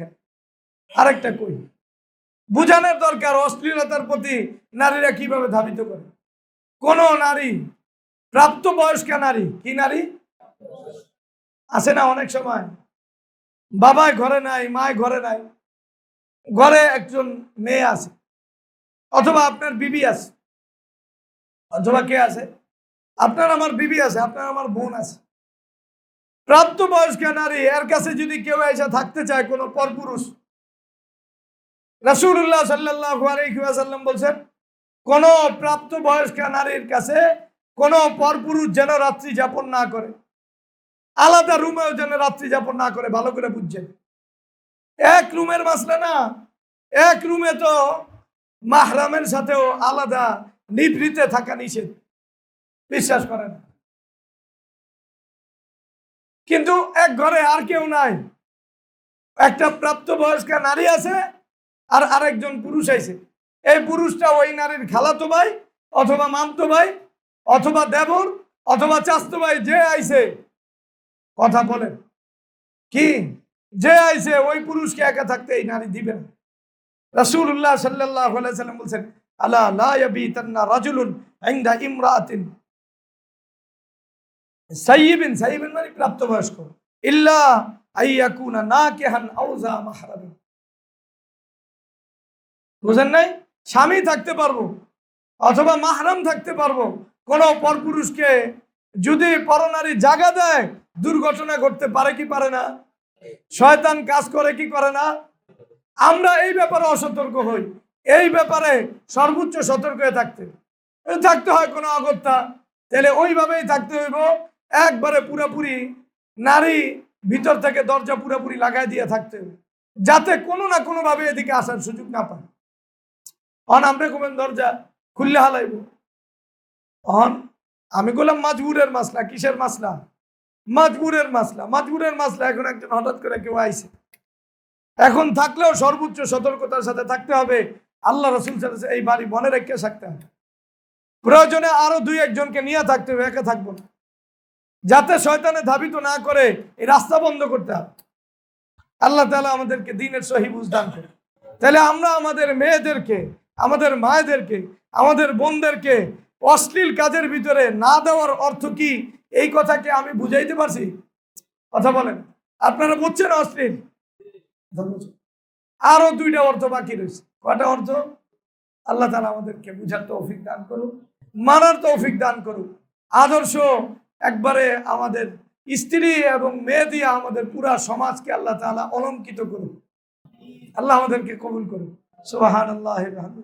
আরেকটা কই, বুঝানোর দরকার অশ্লীলতার প্রতি নারীরা কিভাবে ধাবিত করে। কোন নারী, প্রাপ্তবয়স্কা নারী, কি নারী আছে না, অনেক সময় বাবায় ঘরে নাই, মায় ঘরে নাই, ঘরে একজন মেয়ে আছে, অথবা আপনার বিবি আছে, অথবা কে আছে, আপনার আমার বিবি আছে, আপনার আমার বোন আছে। প্রাপ্তবয়স্কা নারী, এর কাছে যদি কেউ এসে থাকতে চায়, কোনো পরপুরুষ, রাসূলুল্লাহ সাল্লাল্লাহু আলাইহি ওয়াসাল্লাম বলছেন, কোন প্রাপ্তবয়স্কা নারীর কাছে কোন পরপুরুষ যেন রাত্রি যাপন না করে, আলাদা রুমেও যেন রাত্রি যাপন না করে। ভালো করে বুঝছেন, এক রুমের মাসলা না, এক রুমে তো মাহরামের সাথেও আলাদা নিভৃতে থাকা নিষেধ, বিশ্বাস করেন। কিন্তু এক ঘরে আর কেউ নাই, একটা প্রাপ্তবয়স্কা নারী আছে আর আরেকজন পুরুষ আইছে। এই পুরুষটা ওই নারীর খালাতো ভাই, অথবা মামতো ভাই, অথবা দেবর, অথবা চাচতো ভাই, যে আইছে, কথা বলেন কি, যে আইছে ওই পুরুষকে একা থাকতে এই নারী দিবে না। রাসূলুল্লাহ সাল্লাল্লাহু আলাইহি ওয়াসাল্লাম বলেন, আলা লা ইয়াবিতান্না রাজুলুন ইনদা ইমরাতিন সাইয়িবিন, সাইয়িবিন মানে প্রাপ্তবয়স্ক, ইল্লা আইয়াকুনা নাকিহান আও যা মাহরাম। বুঝেন নাই? স্বামী থাকতে পারবো অথবা মাহরাম থাকতে পারবো, কোন পরপুরুষকে যদি পরনারী জাগা দেয়, দুর্ঘটনা ঘটতে পারে কি পারে না? শয়তান কাজ করে কি করে না? আমরা এই ব্যাপারে অসতর্ক হই। এই ব্যাপারে সর্বোচ্চ সতর্ক হয়ে থাকতে হয়। কোনো অগত্যা, তাহলে ওইভাবেই থাকতে হইব, একবারে পুরোপুরি নারী ভিতর থেকে দরজা পুরোপুরি লাগাই দিয়ে থাকতে হবে, যাতে কোনো না কোনো ভাবে এদিকে আসার সুযোগ না পায়। অন আমরা কোন দরজা খুললে হালাইব, অন আমি বললাম মাজবুরের মাসলা। কিসের মাসলা? মাজবুরের মাসলা। মাজবুরের মাসলা। এখন একজন হঠাৎ করে কেউ আইছে, এখন থাকলেও সর্বোচ্চ সতর্কতার সাথে থাকতে হবে। আল্লাহ রাসূল সাল্লাল্লাহু আলাইহি ওয়াসাল্লাম এই বাড়ি মনে রেখে থাকতে হবে, প্রয়োজনে আরো দুই একজনকে নিয়ে থাকতে হবে, একা থাকবো না, যাতে শয়তানে ধাবিত না করে। এই রাস্তা বন্ধ করতে হবে। আল্লাহ তাআলা আমাদেরকে দ্বীনের সহি বুঝ দান করে। তাহলে আমরা আমাদের মেয়েদেরকে, আমাদের মায়েদেরকে, আমাদের বোনদেরকে অশ্লীল কাজের ভিতরে না দেওয়ার অর্থ কি, এই কথাকে আমি বুঝাইতে পারছি? কথা বলেন, আপনারা বুঝছেন? অশ্লীল আরো দুইটা অর্থ বাকি রয়েছে। কয়টা অর্থ? আল্লাহ তাআলা আমাদেরকে বুঝার তৌফিক দান করুন, মানার তৌফিক দান করুন। আদর্শ একবারে আমাদের স্ত্রী এবং মেয়ে দিয়ে আমাদের পুরা সমাজকে আল্লাহ তাআলা অলঙ্কিত করুন। আল্লাহ আমাদেরকে কবুল করুন। সুবহানাল্লাহি ওয়া বিহামদিহি।